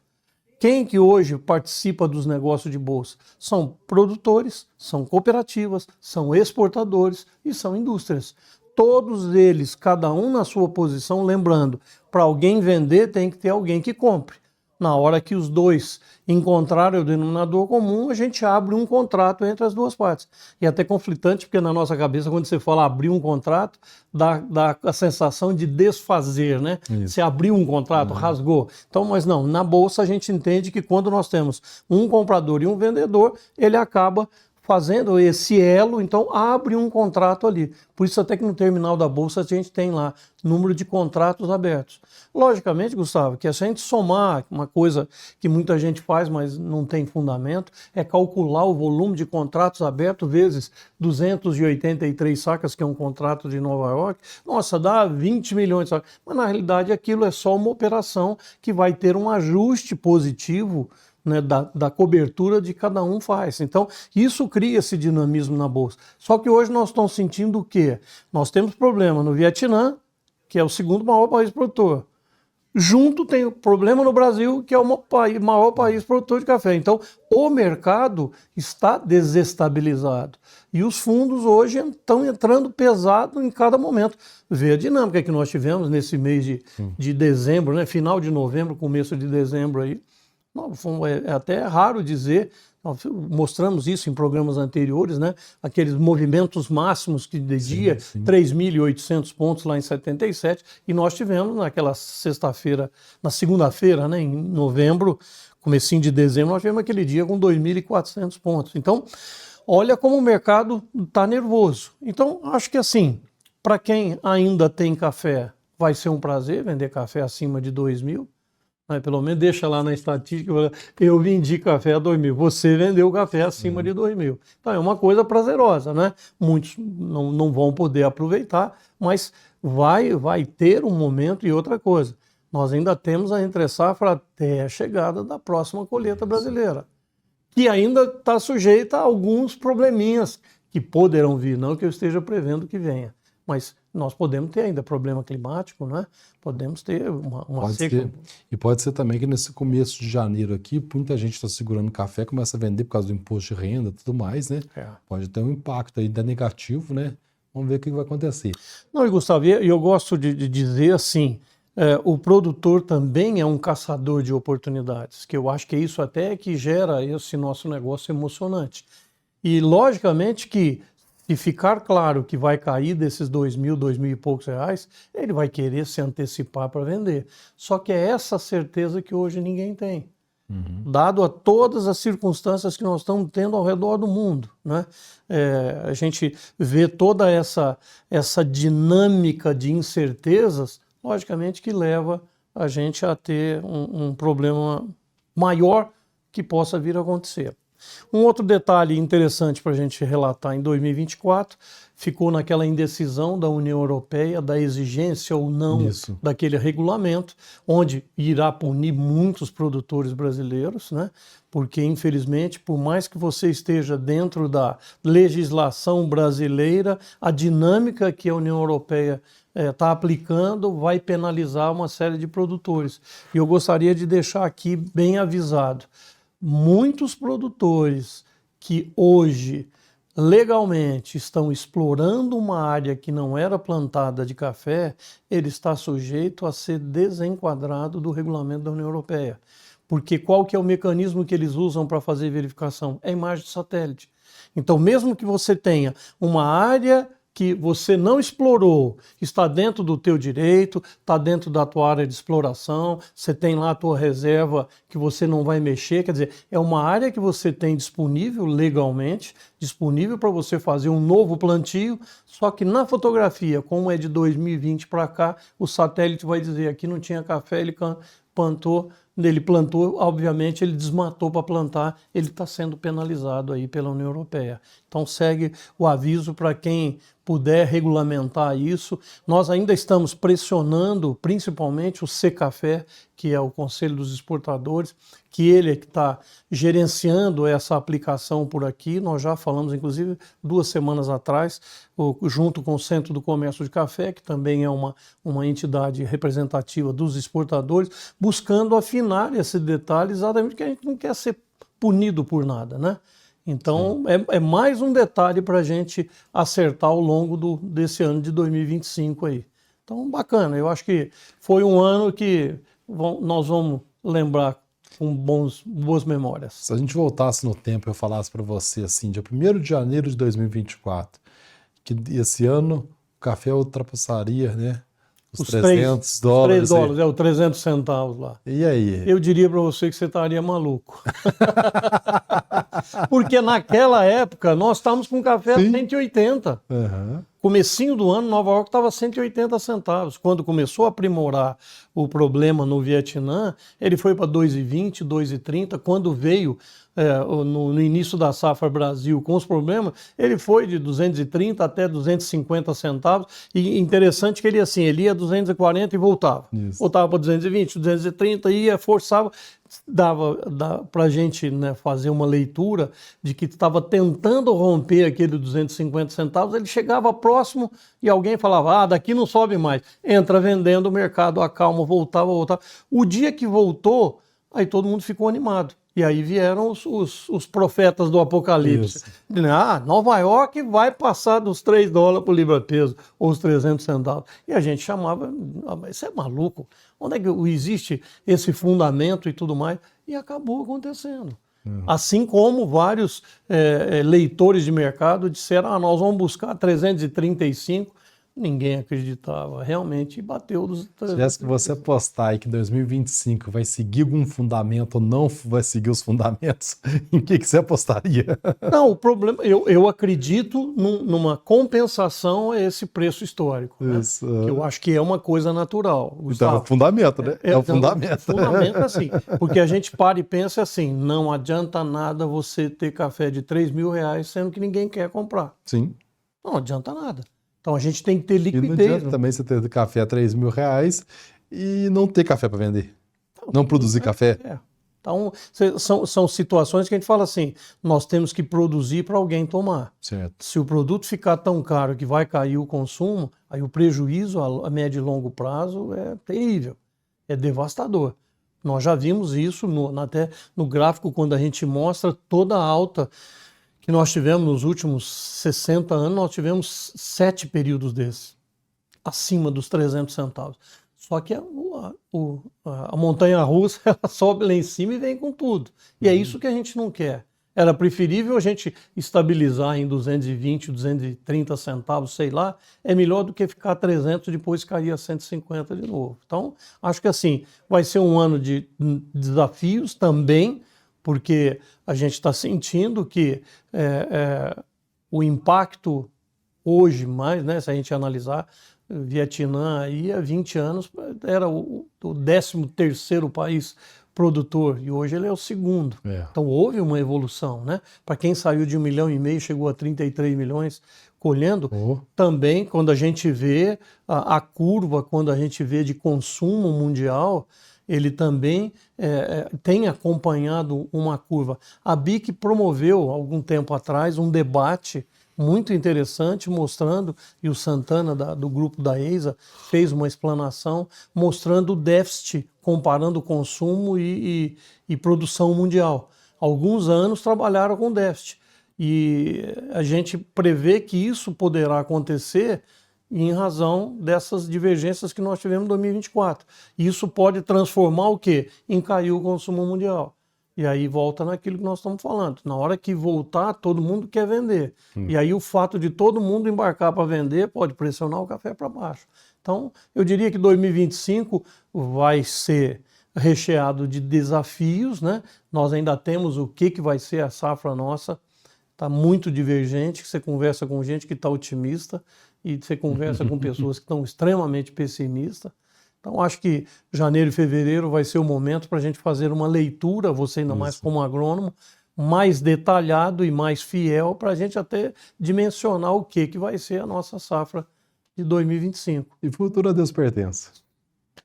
Quem que hoje participa dos negócios de bolsa? São produtores, são cooperativas, são exportadores e são indústrias. Todos eles, cada um na sua posição, lembrando, para alguém vender tem que ter alguém que compre. Na hora que os dois encontrarem o denominador comum, a gente abre um contrato entre as duas partes. E é até conflitante, porque na nossa cabeça, quando você fala abrir um contrato, dá a sensação de desfazer, né? Isso. Você abriu um contrato, rasgou. Então, mas não, na bolsa a gente entende que quando nós temos um comprador e um vendedor, ele acaba fazendo esse elo, então abre um contrato ali. Por isso até que no terminal da Bolsa a gente tem lá número de contratos abertos. Logicamente, Gustavo, que se a gente somar uma coisa que muita gente faz, mas não tem fundamento, é calcular o volume de contratos abertos vezes 283 sacas, que é um contrato de Nova York, nossa, dá 20 milhões de sacas. Mas na realidade aquilo é só uma operação que vai ter um ajuste positivo, né, da cobertura de cada um faz. Então, isso cria esse dinamismo na Bolsa. Só que hoje nós estamos sentindo o quê? Nós temos problema no Vietnã, que é o segundo maior país produtor. Junto tem o problema no Brasil, que é o maior país produtor de café. Então, o mercado está desestabilizado. E os fundos hoje estão entrando pesado em cada momento. Vê a dinâmica que nós tivemos nesse mês de dezembro, né, final de novembro, começo de dezembro aí. É até raro dizer, nós mostramos isso em programas anteriores, né? Aqueles movimentos máximos que de dia, 3.800 pontos lá em 77, e nós tivemos naquela sexta-feira, na segunda-feira, né, em novembro, comecinho de dezembro, nós tivemos aquele dia com 2.400 pontos. Então, olha como o mercado está nervoso. Então, acho que assim, para quem ainda tem café, vai ser um prazer vender café acima de 2.000. Pelo menos deixa lá na estatística, eu vendi café a 2.000, você vendeu café acima de 2.000. Então é uma coisa prazerosa, né? Muitos não vão poder aproveitar, mas vai ter um momento. E outra coisa, nós ainda temos a entre-safra até a chegada da próxima colheita brasileira, que ainda está sujeita a alguns probleminhas que poderão vir, não que eu esteja prevendo que venha, mas nós podemos ter ainda problema climático, né? Podemos ter uma seca. E pode ser também que nesse começo de janeiro aqui, muita gente está segurando café, começa a vender por causa do imposto de renda e tudo mais, né? Pode ter um impacto ainda negativo, né? Vamos ver o que vai acontecer. Não, e Gustavo, eu gosto de dizer assim, o produtor também é um caçador de oportunidades, que eu acho que é isso até que gera esse nosso negócio emocionante. E logicamente que se ficar claro que vai cair desses 2.000, 2.000 e poucos reais, ele vai querer se antecipar para vender. Só que é essa certeza que hoje ninguém tem. Dado a todas as circunstâncias que nós estamos tendo ao redor do mundo, né? A gente vê toda essa dinâmica de incertezas, logicamente que leva a gente a ter um problema maior que possa vir a acontecer. Um outro detalhe interessante para a gente relatar em 2024 ficou naquela indecisão da União Europeia da exigência ou não daquele regulamento, onde irá punir muitos produtores brasileiros, né? Porque, infelizmente, por mais que você esteja dentro da legislação brasileira, a dinâmica que a União Europeia está aplicando vai penalizar uma série de produtores. E eu gostaria de deixar aqui bem avisado. Muitos produtores que hoje legalmente estão explorando uma área que não era plantada de café, ele está sujeito a ser desenquadrado do regulamento da União Europeia. Porque qual que é o mecanismo que eles usam para fazer verificação? É a imagem de satélite. Então, mesmo que você tenha uma área que você não explorou, está dentro do teu direito, está dentro da tua área de exploração, você tem lá a tua reserva que você não vai mexer, quer dizer, é uma área que você tem disponível legalmente, disponível para você fazer um novo plantio, só que na fotografia, como é de 2020 para cá, o satélite vai dizer aqui não tinha café, ele plantou, obviamente ele desmatou para plantar, ele está sendo penalizado aí pela União Europeia. Então segue o aviso para quem puder regulamentar isso. Nós ainda estamos pressionando principalmente o Secafé, que é o Conselho dos Exportadores, que ele é que está gerenciando essa aplicação por aqui. Nós já falamos, inclusive, 2 semanas atrás, junto com o Centro do Comércio de Café, que também é uma entidade representativa dos exportadores, buscando afinar esse detalhe, exatamente porque a gente não quer ser punido por nada, né? Então, é mais um detalhe para a gente acertar ao longo desse ano de 2025 aí. Então, bacana. Eu acho que foi um ano que nós vamos lembrar com boas memórias. Se a gente voltasse no tempo e eu falasse para você assim, dia 1º de janeiro de 2024, que esse ano o café ultrapassaria, né? Os 300 dólares. 3 dólares, o 300 centavos lá. E aí? Eu diria para você que você estaria maluco. Porque naquela época nós estávamos com café a 180. Uhum. Comecinho do ano, Nova York estava a 180 centavos. Quando começou a aprimorar o problema no Vietnã, ele foi para 2,20, 2,30. Quando veio no início da safra Brasil com os problemas, ele foi de 230 até 250 centavos. E interessante que ele ia 240 e voltava. Isso. Voltava para 220, 230, ia, forçava. Dava para a gente, né, fazer uma leitura de que estava tentando romper aquele 250 centavos, ele chegava próximo e alguém falava, daqui não sobe mais, entra vendendo, o mercado acalma, voltava. O dia que voltou, aí todo mundo ficou animado. E aí vieram os profetas do Apocalipse. Nova York vai passar dos 3 dólares por libra-peso, ou os 300 centavos. E a gente chamava, mas isso é maluco. Onde é que existe esse fundamento e tudo mais? E acabou acontecendo. Assim como vários leitores de mercado disseram, nós vamos buscar 335. Ninguém acreditava, realmente bateu dos 300. Se tivesse que você apostar aí que 2025 vai seguir algum fundamento ou não vai seguir os fundamentos, em que você apostaria? Não, o problema, eu acredito numa compensação a esse preço histórico. Isso. Né? Que eu acho que é uma coisa natural. Então é o fundamento, né? É o fundamento. O fundamento é assim, porque a gente para e pensa assim, não adianta nada você ter café de R$3.000 sendo que ninguém quer comprar. Sim. Não adianta nada. Então a gente tem que ter liquidez. E não adianta também você ter café a R$3.000 e não ter café para vender. Não produzir café. Então são situações que a gente fala assim, nós temos que produzir para alguém tomar. Certo. Se o produto ficar tão caro que vai cair o consumo, aí o prejuízo a médio e longo prazo é terrível, é devastador. Nós já vimos isso até no gráfico quando a gente mostra toda a alta que nós tivemos nos últimos 60 anos, nós tivemos 7 períodos desses, acima dos 300 centavos. Só que a montanha-russa, ela sobe lá em cima e vem com tudo. E é isso que a gente não quer. Era preferível a gente estabilizar em 220, 230 centavos, sei lá, é melhor do que ficar 300 e depois cair a 150 de novo. Então, acho que assim, vai ser um ano de desafios também, porque a gente está sentindo que o impacto hoje mais, né, se a gente analisar, Vietnã aí há 20 anos era o 13º país produtor e hoje ele é o segundo. Então houve uma evolução, né? Para quem saiu de 1,5 milhão, chegou a 33 milhões colhendo. Também quando a gente vê a curva, quando a gente vê de consumo mundial, ele também tem acompanhado uma curva. A BIC promoveu, algum tempo atrás, um debate muito interessante, mostrando, e o Santana, do grupo da EISA, fez uma explanação, mostrando o déficit, comparando consumo e produção mundial. Alguns anos trabalharam com déficit. E a gente prevê que isso poderá acontecer em razão dessas divergências que nós tivemos em 2024. E isso pode transformar o quê? Em cair o consumo mundial. E aí volta naquilo que nós estamos falando. Na hora que voltar, todo mundo quer vender. E aí o fato de todo mundo embarcar para vender pode pressionar o café para baixo. Então, eu diria que 2025 vai ser recheado de desafios, né? Nós ainda temos o que vai ser a safra nossa. Está muito divergente. Você conversa com gente que está otimista e você conversa com pessoas que estão extremamente pessimistas. Então, acho que janeiro e fevereiro vai ser o momento para a gente fazer uma leitura, você ainda mais como agrônomo, mais detalhado e mais fiel para a gente até dimensionar o que vai ser a nossa safra de 2025. E futuro a Deus pertence.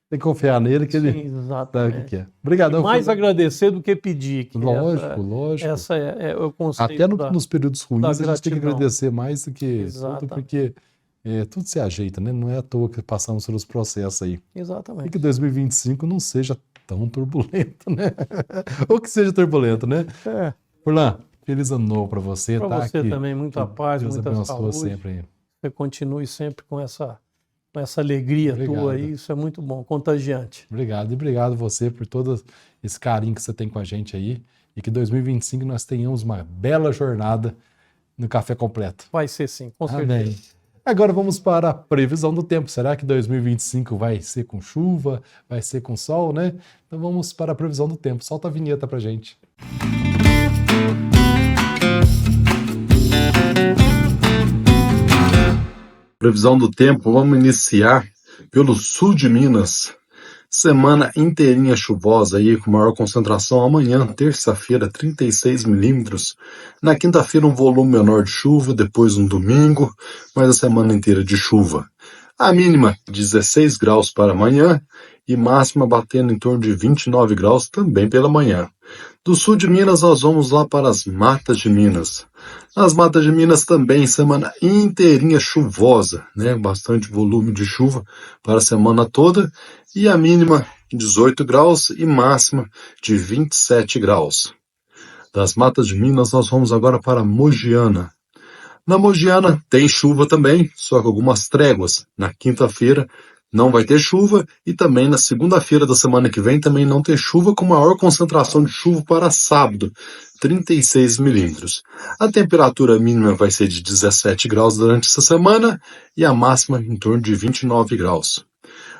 Tem que confiar nele que ele sabe o que é. Obrigado. Mais agradecer do que pedir. Que lógico. Essa é o conceito. Até nos períodos ruins a gente tem que agradecer mais do que tudo, porque tudo se ajeita, né? Não é à toa que passamos pelos processos aí. Exatamente. E que 2025 não seja tão turbulento, né? Ou que seja turbulento, né? Furlan, feliz ano novo para você. Para você aqui também, muita paz, Deus muita saúde. Sempre aí. Você continue sempre com essa alegria tua aí, isso é muito bom, contagiante. Obrigado, e obrigado você por todo esse carinho que você tem com a gente aí, e que 2025 nós tenhamos uma bela jornada no Café Completo. Vai ser sim, com certeza. Amém. Agora vamos para a previsão do tempo. Será que 2025 vai ser com chuva, vai ser com sol, né? Então vamos para a previsão do tempo. Solta a vinheta pra gente. Previsão do tempo, vamos iniciar pelo sul de Minas. Semana inteirinha chuvosa aí, com maior concentração amanhã, terça-feira, 36 milímetros. Na quinta-feira, um volume menor de chuva, depois um domingo, mas a semana inteira de chuva. A mínima, 16 graus para amanhã e máxima batendo em torno de 29 graus também pela manhã. Do sul de Minas, nós vamos lá para as Matas de Minas. Nas Matas de Minas também, semana inteirinha chuvosa, né? Bastante volume de chuva para a semana toda. E a mínima, 18 graus e máxima de 27 graus. Das Matas de Minas, nós vamos agora para Mogiana. Na Mogiana tem chuva também, só que algumas tréguas. Na quinta-feira não vai ter chuva e também na segunda-feira da semana que vem também não tem chuva, com maior concentração de chuva para sábado, 36 milímetros. A temperatura mínima vai ser de 17 graus durante essa semana e a máxima em torno de 29 graus.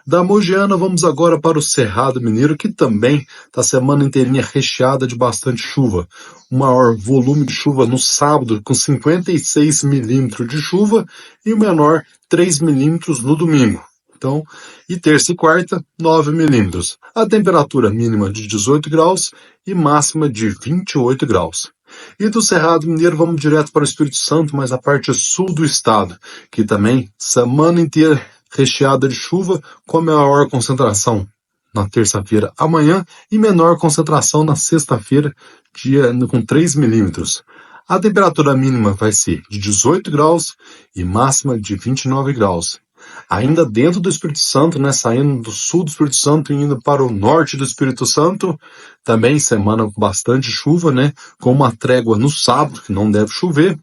Da Mogiana vamos agora para o Cerrado Mineiro, que também está a semana inteirinha recheada de bastante chuva. O maior volume de chuva no sábado, com 56 milímetros de chuva, e o menor, 3 milímetros no domingo. Então, e terça e quarta, 9 milímetros. A temperatura mínima de 18 graus e máxima de 28 graus. E do Cerrado Mineiro vamos direto para o Espírito Santo, mas a parte sul do estado, que também semana inteira recheada de chuva, com a maior concentração na terça-feira amanhã e menor concentração na sexta-feira, com 3 milímetros. A temperatura mínima vai ser de 18 graus e máxima de 29 graus. Ainda dentro do Espírito Santo, né, saindo do sul do Espírito Santo e indo para o norte do Espírito Santo, também semana com bastante chuva, né, com uma trégua no sábado, que não deve chover,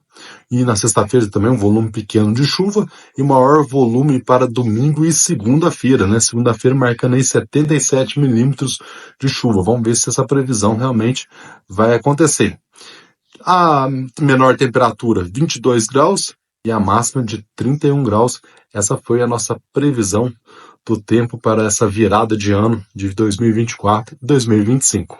e na sexta-feira também um volume pequeno de chuva e maior volume para domingo e segunda-feira, né, segunda-feira marcando aí 77 milímetros de chuva. Vamos ver se essa previsão realmente vai acontecer. A menor temperatura, 22 graus, e a máxima de 31 graus. Essa foi a nossa previsão do tempo para essa virada de ano de 2024 e 2025.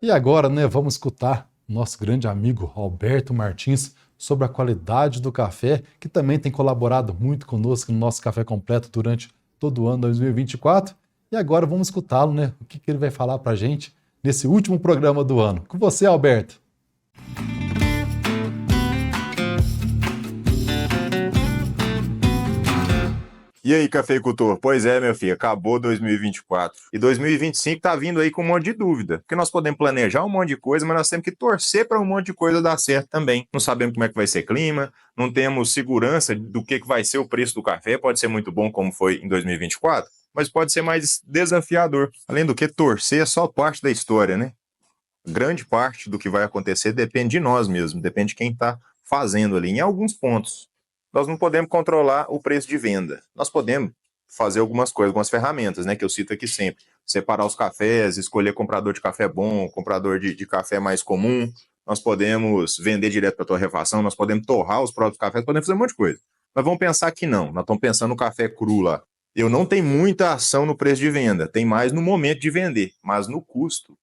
E E agora, né, vamos escutar nosso grande amigo Alberto Martins sobre a qualidade do café, que também tem colaborado muito conosco no nosso Café Completo durante todo o ano 2024. E agora vamos escutá-lo, né? O que ele vai falar para a gente nesse último programa do ano. Com você, Alberto. E aí, cafeicultor? Pois é, meu filho, acabou 2024. E 2025 tá vindo aí com um monte de dúvida. Porque nós podemos planejar um monte de coisa, mas nós temos que torcer para um monte de coisa dar certo também. Não sabemos como é que vai ser clima, não temos segurança do que vai ser o preço do café. Pode ser muito bom como foi em 2024, mas pode ser mais desafiador. Além do que, torcer é só parte da história, né? Grande parte do que vai acontecer depende de nós mesmos, depende de quem está fazendo ali. Em alguns pontos, nós não podemos controlar o preço de venda. Nós podemos fazer algumas coisas, algumas ferramentas, né, que eu cito aqui sempre. Separar os cafés, escolher comprador de café bom, comprador de café mais comum. Nós podemos vender direto para a torrefação, nós podemos torrar os próprios cafés, podemos fazer um monte de coisa. Mas vamos pensar que não, nós estamos pensando no café cru lá. Eu não tenho muita ação no preço de venda, tem mais no momento de vender, mas no custo.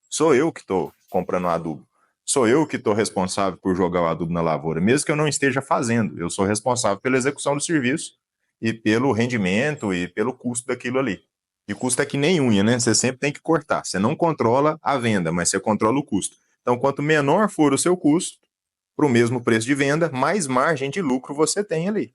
Sou eu que estou comprando o adubo. Sou eu que estou responsável por jogar o adubo na lavoura, mesmo que eu não esteja fazendo. Eu sou responsável pela execução do serviço e pelo rendimento e pelo custo daquilo ali. E custo é que nem unha, né? Você sempre tem que cortar. Você não controla a venda, mas você controla o custo. Então, quanto menor for o seu custo, para o mesmo preço de venda, mais margem de lucro você tem ali.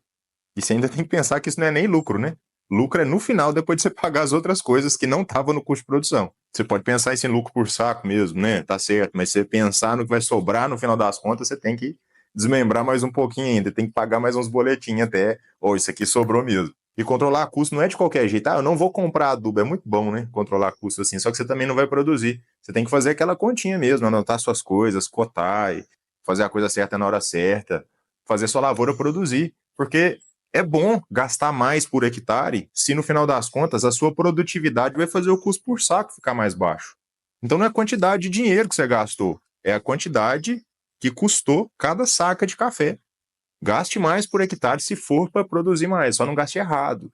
E você ainda tem que pensar que isso não é nem lucro, né? Lucro é no final, depois de você pagar as outras coisas que não estavam no custo de produção. Você pode pensar isso em lucro por saco mesmo, né? Tá certo, mas você pensar no que vai sobrar no final das contas, você tem que desmembrar mais um pouquinho ainda, tem que pagar mais uns boletinhos até, ou isso aqui sobrou mesmo. E controlar custo não é de qualquer jeito. Eu não vou comprar adubo, é muito bom, né? Controlar custo assim, só que você também não vai produzir. Você tem que fazer aquela continha mesmo, anotar suas coisas, cotar, e fazer a coisa certa na hora certa, fazer sua lavoura produzir, porque é bom gastar mais por hectare se no final das contas a sua produtividade vai fazer o custo por saco ficar mais baixo. Então não é a quantidade de dinheiro que você gastou, é a quantidade que custou cada saca de café. Gaste mais por hectare se for para produzir mais, só não gaste errado.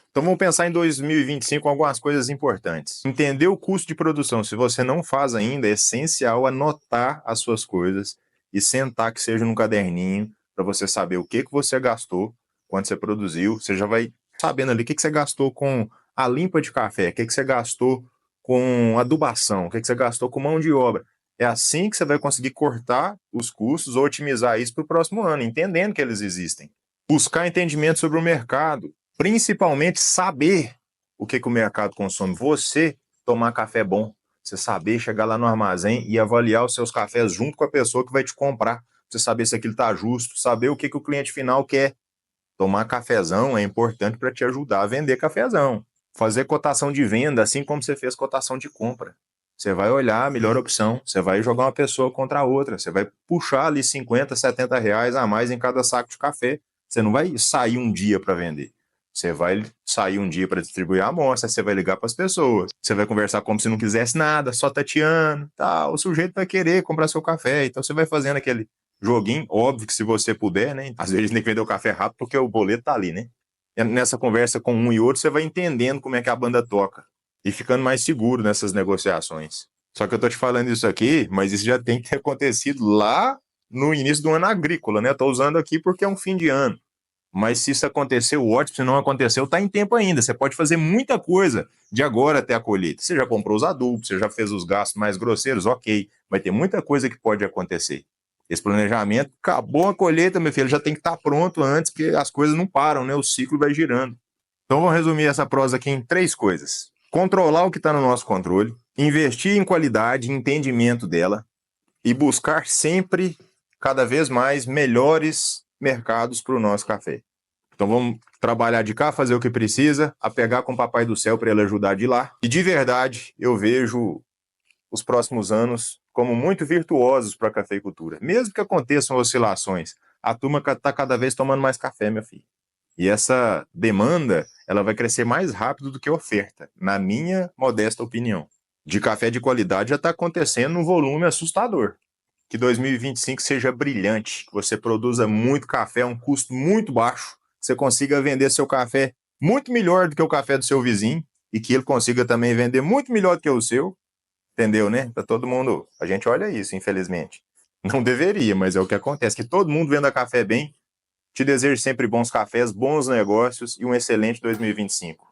Então vamos pensar em 2025 com algumas coisas importantes. Entender o custo de produção, se você não faz ainda, é essencial anotar as suas coisas e sentar que seja num caderninho para você saber o que você gastou, quanto você produziu, você já vai sabendo ali o que você gastou com a limpa de café, o que você gastou com adubação, o que você gastou com mão de obra. É assim que você vai conseguir cortar os custos ou otimizar isso para o próximo ano, entendendo que eles existem. Buscar entendimento sobre o mercado, principalmente saber o que o mercado consome. Você tomar café bom, você saber chegar lá no armazém e avaliar os seus cafés junto com a pessoa que vai te comprar, você saber se aquilo está justo, saber o que o cliente final quer. Tomar cafezão é importante para te ajudar a vender cafezão. Fazer cotação de venda, assim como você fez cotação de compra. Você vai olhar a melhor opção, você vai jogar uma pessoa contra a outra, você vai puxar ali 50, 70 reais a mais em cada saco de café. Você não vai sair um dia para vender. Você vai sair um dia para distribuir a amostra, você vai ligar para as pessoas, você vai conversar como se não quisesse nada, só tateando, tá? O sujeito vai querer comprar seu café, então você vai fazendo aquele joguinho, óbvio que se você puder, né? Às vezes tem que vender o café rápido porque o boleto tá ali, né? E nessa conversa com um e outro, você vai entendendo como é que a banda toca e ficando mais seguro nessas negociações. Só que eu tô te falando isso aqui, mas isso já tem que ter acontecido lá no início do ano agrícola, né? Eu tô usando aqui porque é um fim de ano. Mas se isso aconteceu, ótimo. Se não aconteceu, tá em tempo ainda. Você pode fazer muita coisa de agora até a colheita. Você já comprou os adubos, você já fez os gastos mais grosseiros, ok. Vai ter muita coisa que pode acontecer. Esse planejamento, acabou a colheita, meu filho, já tem que estar pronto antes, porque as coisas não param, né? O ciclo vai girando. Então vamos resumir essa prosa aqui em 3 coisas. Controlar o que está no nosso controle, investir em qualidade, em entendimento dela e buscar sempre, cada vez mais, melhores mercados para o nosso café. Então vamos trabalhar de cá, fazer o que precisa, apegar com o Papai do Céu para ele ajudar de lá. E de verdade, eu vejo os próximos anos como muito virtuosos para a cafeicultura. Mesmo que aconteçam oscilações, a turma está cada vez tomando mais café, meu filho. E essa demanda, ela vai crescer mais rápido do que a oferta, na minha modesta opinião. De café de qualidade já está acontecendo num volume assustador. Que 2025 seja brilhante, que você produza muito café a um custo muito baixo, que você consiga vender seu café muito melhor do que o café do seu vizinho e que ele consiga também vender muito melhor do que o seu. entendeu, né? Pra todo mundo, a gente olha isso, infelizmente. Não deveria, mas é o que acontece, que todo mundo venda café bem. Te desejo sempre bons cafés, bons negócios e um excelente 2025.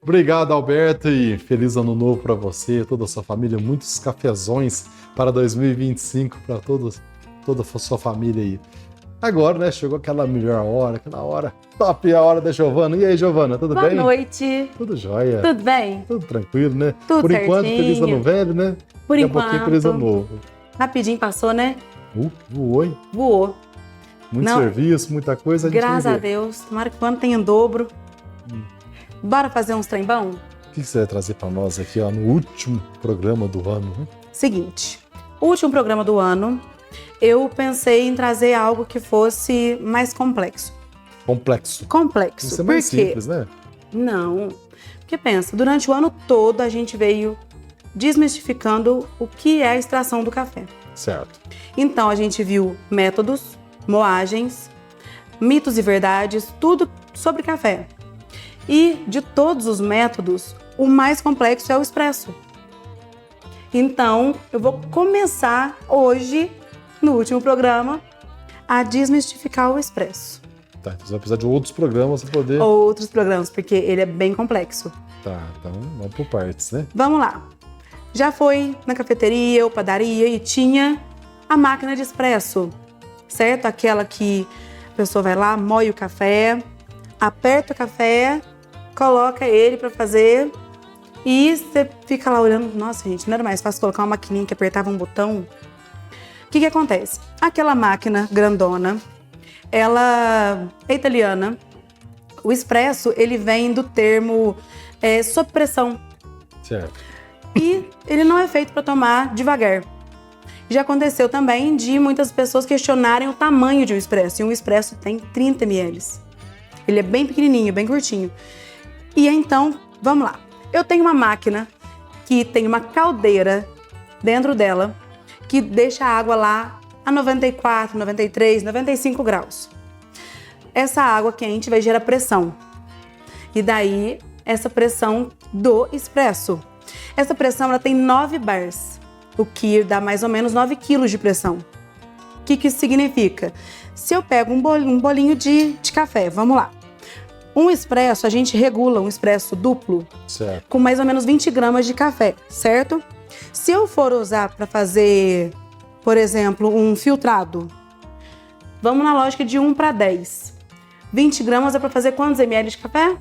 Obrigado, Alberto, e feliz ano novo para você, toda a sua família, muitos cafezões para 2025 para toda a sua família aí. Agora, né, chegou aquela melhor hora, aquela hora top, a hora da Giovana. E aí, Giovana, tudo bem? Boa noite. Tudo jóia. Tudo bem? Tudo tranquilo, né? Tudo Por enquanto, certinho. feliz ano velho, né? Por Daqui enquanto. a pouquinho, feliz ano novo. Rapidinho passou, né? Voou, hein? Voou. Muito Não. serviço, muita coisa. A gente Graças vai a ver. Deus. Tomara que o ano tenha em dobro. Bora fazer uns trem bom? O que você vai trazer para nós aqui, ó, no último programa do ano, né? Seguinte, o último programa do ano, eu pensei em trazer algo que fosse mais complexo. Complexo. Complexo. Isso é mais Por quê? simples, né? Não. Porque pensa, durante o ano todo a gente veio desmistificando o que é a extração do café. Certo. Então a gente viu métodos, moagens, mitos e verdades, tudo sobre café. E de todos os métodos, o mais complexo é o expresso. Então, eu vou começar hoje, no último programa, a desmistificar o expresso. Tá, então você vai precisar de outros programas para poder... Outros programas, porque ele é bem complexo. Tá, então vamos por partes, né? Vamos lá. Já foi na cafeteria ou padaria e tinha a máquina de expresso, certo? Aquela que a pessoa vai lá, moe o café, aperta o café, coloca ele para fazer e você fica lá olhando. Nossa, gente, não era mais fácil colocar uma maquininha que apertava um botão? O que acontece? Aquela máquina grandona, ela é italiana. O expresso, ele vem do termo sob pressão. Certo. E ele não é feito para tomar devagar. Já aconteceu também de muitas pessoas questionarem o tamanho de um expresso. E um expresso tem 30 ml. Ele é bem pequenininho, bem curtinho. E então, vamos lá. Eu tenho uma máquina que tem uma caldeira dentro dela que deixa a água lá a 94, 93, 95 graus. Essa água quente vai gerar pressão. E daí, essa pressão do expresso. Essa pressão ela tem 9 bars, o que dá mais ou menos 9 quilos de pressão. O que isso significa? Se eu pego um bolinho de café, vamos lá. Um expresso, a gente regula um expresso duplo, certo, com mais ou menos 20 gramas de café, certo? Se eu for usar para fazer, por exemplo, um filtrado, vamos na lógica de 1 para 10. 20 gramas é para fazer quantos ml de café?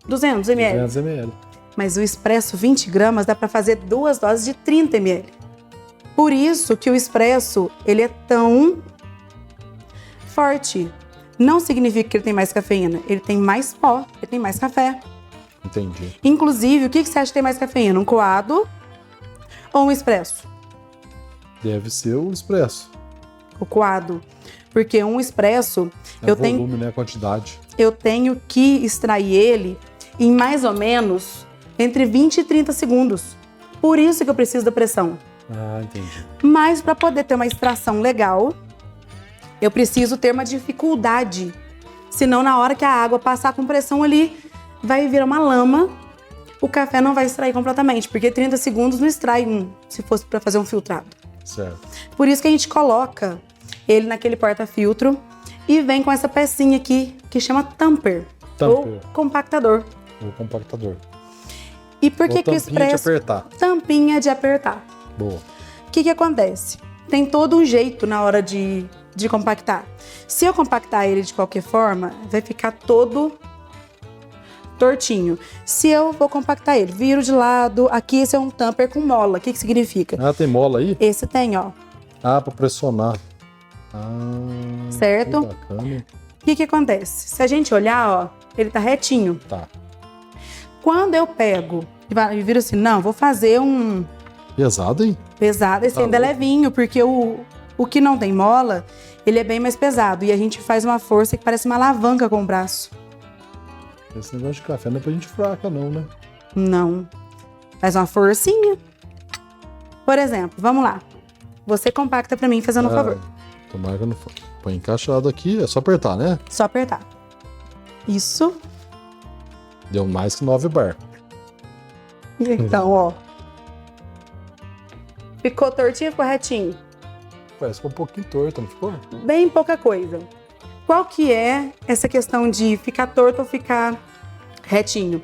200 ml. 200 ml. Mas o expresso 20 gramas dá para fazer 2 doses de 30 ml. Por isso que o expresso ele é tão forte. Não significa que ele tem mais cafeína, ele tem mais pó, ele tem mais café. Entendi. Inclusive, o que você acha que tem mais cafeína? Um coado ou um expresso? Deve ser o expresso. O coado. Porque um expresso, É o volume, né? A quantidade. eu tenho que extrair ele em mais ou menos entre 20 e 30 segundos. Por isso que eu preciso da pressão. Ah, entendi. Mas para poder ter uma extração legal, eu preciso ter uma dificuldade. Senão, na hora que a água passar com pressão ali, vai virar uma lama. O café não vai extrair completamente, porque 30 segundos não extrai se fosse para fazer um filtrado. Certo. Por isso que a gente coloca ele naquele porta-filtro e vem com essa pecinha aqui que chama tamper. Ou compactador. O compactador. E por que Ou que o tampinha de expresso... apertar. Tampinha de apertar. Boa. O que acontece? Tem todo um jeito na hora de compactar. Se eu compactar ele de qualquer forma, vai ficar todo tortinho. Se eu vou compactar ele, viro de lado, aqui esse é um tamper com mola. O que significa? Ah, tem mola aí? Esse tem, ó. Ah, para pressionar. Ah, Certo? que bacana. O que acontece? Se a gente olhar, ó, ele tá retinho. Tá. Quando eu pego e viro assim, não, vou fazer um Pesado, hein? pesado, esse Tá ainda é louco. levinho, porque o que não tem mola, ele é bem mais pesado. E a gente faz uma força que parece uma alavanca com o braço. Esse negócio de café não é pra gente fraca, não, né? Não. Faz uma forcinha. Por exemplo, vamos lá. Você compacta pra mim, fazendo um favor. Tomara que eu não põe encaixado aqui, é só apertar, né? Só apertar. Isso. Deu mais que 9 bar. Então, ó. Ficou tortinho, ficou retinho? Parece que ficou um pouquinho torto, não ficou? Bem pouca coisa. Qual que é essa questão de ficar torto ou ficar retinho?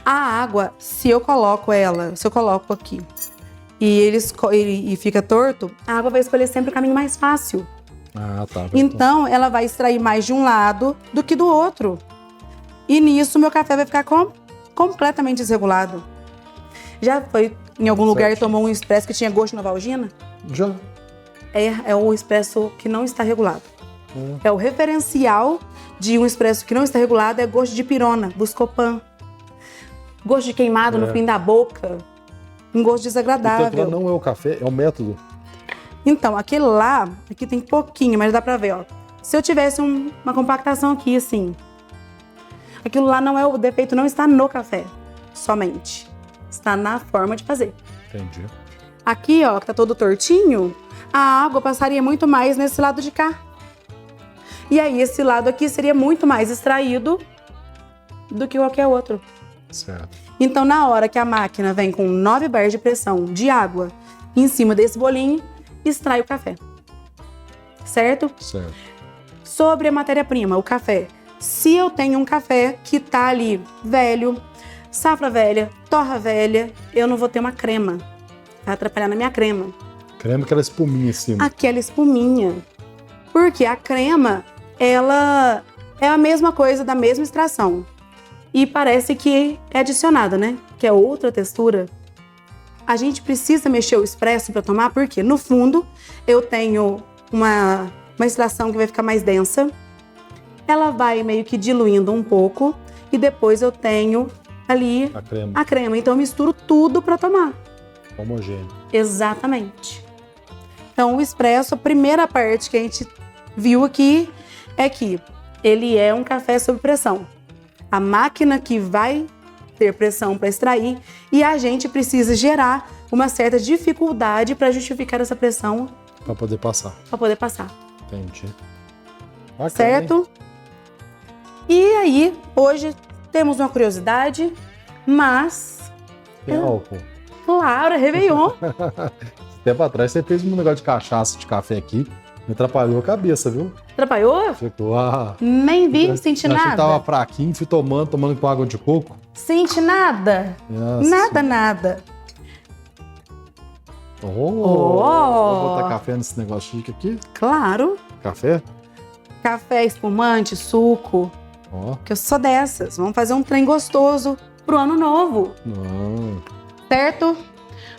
A água, se eu coloco aqui e fica torto, a água vai escolher sempre o caminho mais fácil. Ah, tá. Então, ela vai extrair mais de um lado do que do outro. E nisso, meu café vai ficar completamente desregulado. Já foi em algum lugar e tomou um expresso que tinha gosto de Novalgina? Já. É o expresso que não está regulado. É o referencial de um expresso que não está regulado, é gosto de pirona, Buscopan. Gosto de queimado no fim da boca. Um gosto desagradável. Então, não é o café, é o método. Então, aquele lá, aqui tem pouquinho, mas dá pra ver, ó. Se eu tivesse uma compactação aqui, assim, aquilo lá não é o defeito, não está no café, somente. Está na forma de fazer. Entendi. Aqui, ó, que tá todo tortinho, a água passaria muito mais nesse lado de cá. E aí, esse lado aqui seria muito mais extraído do que qualquer outro. Certo. Então, na hora que a máquina vem com 9 bar de pressão de água em cima desse bolinho, extrai o café. Certo? Certo. Sobre a matéria-prima, o café. Se eu tenho um café que tá ali velho, safra velha, torra velha, eu não vou ter uma crema. Vai atrapalhar na minha crema. Crema, aquela espuminha em cima. Aquela espuminha. Porque a crema, ela é a mesma coisa, da mesma extração. E parece que é adicionada, né? Que é outra textura. A gente precisa mexer o expresso para tomar, porque no fundo eu tenho uma extração que vai ficar mais densa. Ela vai meio que diluindo um pouco. E depois eu tenho ali a crema. Então eu misturo tudo para tomar. Homogêneo. Exatamente. Então o expresso, a primeira parte que a gente viu aqui é que ele é um café sob pressão. A máquina que vai ter pressão para extrair e a gente precisa gerar uma certa dificuldade para justificar essa pressão. Para poder passar. Para poder passar. Entendi. Bacana, certo? Hein? E aí, hoje temos uma curiosidade, mas... Tem álcool. Claro, é Réveillon. Tempo atrás você fez um negócio de cachaça de café aqui. Me atrapalhou a cabeça, viu? Atrapalhou? Ficou, Nem vi, senti nada. Eu tava fraquinho, fui tomando com água de coco. Sente nada? Nossa. Nada. Vou botar café nesse negócio chique aqui? Claro. Café? Café, espumante, suco. Que eu sou dessas. Vamos fazer um trem gostoso pro ano novo. Certo?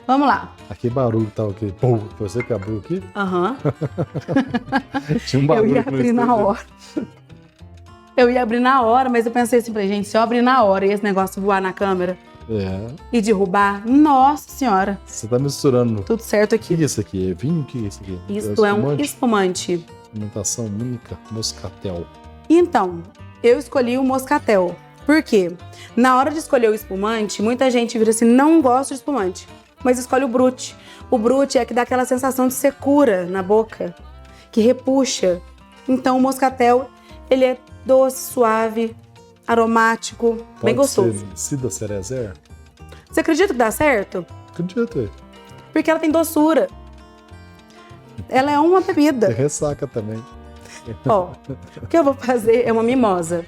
Vamos lá. Aqui barulho tá o quê? Pô, você que abriu aqui? Aham. Tinha um barulho. Eu ia abrir na hora. Eu ia abrir na hora, mas eu pensei assim, gente, se eu abrir na hora e esse negócio voar na câmera e derrubar, nossa senhora. Você tá misturando. Tudo certo aqui. O que é isso aqui? É vinho? O que é isso aqui? Isso é um espumante. Fermentação única, moscatel. Então, eu escolhi o moscatel. Por quê? Na hora de escolher o espumante, muita gente vira assim, não gosto de espumante, mas escolhe o brute. O brute é que dá aquela sensação de secura na boca, que repuxa. Então, o moscatel, ele é doce, suave, aromático, bem gostoso. Pode ser Cida Cerezer? Você acredita que dá certo? Acredito. Porque ela tem doçura. Ela é uma bebida. Você ressaca também. Ó, o que eu vou fazer é uma mimosa.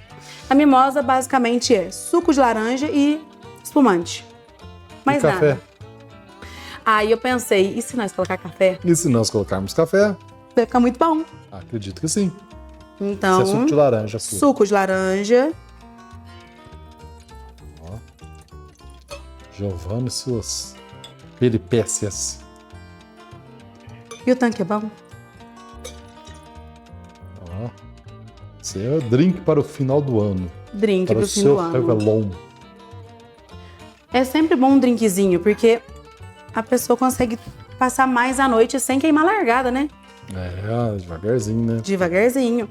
A mimosa basicamente é suco de laranja e espumante. Mais nada. Café? Aí eu pensei, e se nós colocar café? E se nós colocarmos café? Vai ficar muito bom. Acredito que sim. Então, isso é suco de laranja. Suco de laranja. Ó. Giovanna e suas peripécias. E o tanque é bom? Ó. Esse é o drink para o final do ano. Drink para pro o fim seu do ano. Réveillon. É sempre bom um drinkzinho, porque a pessoa consegue passar mais a noite sem queimar a largada, né? Devagarzinho, né? Devagarzinho.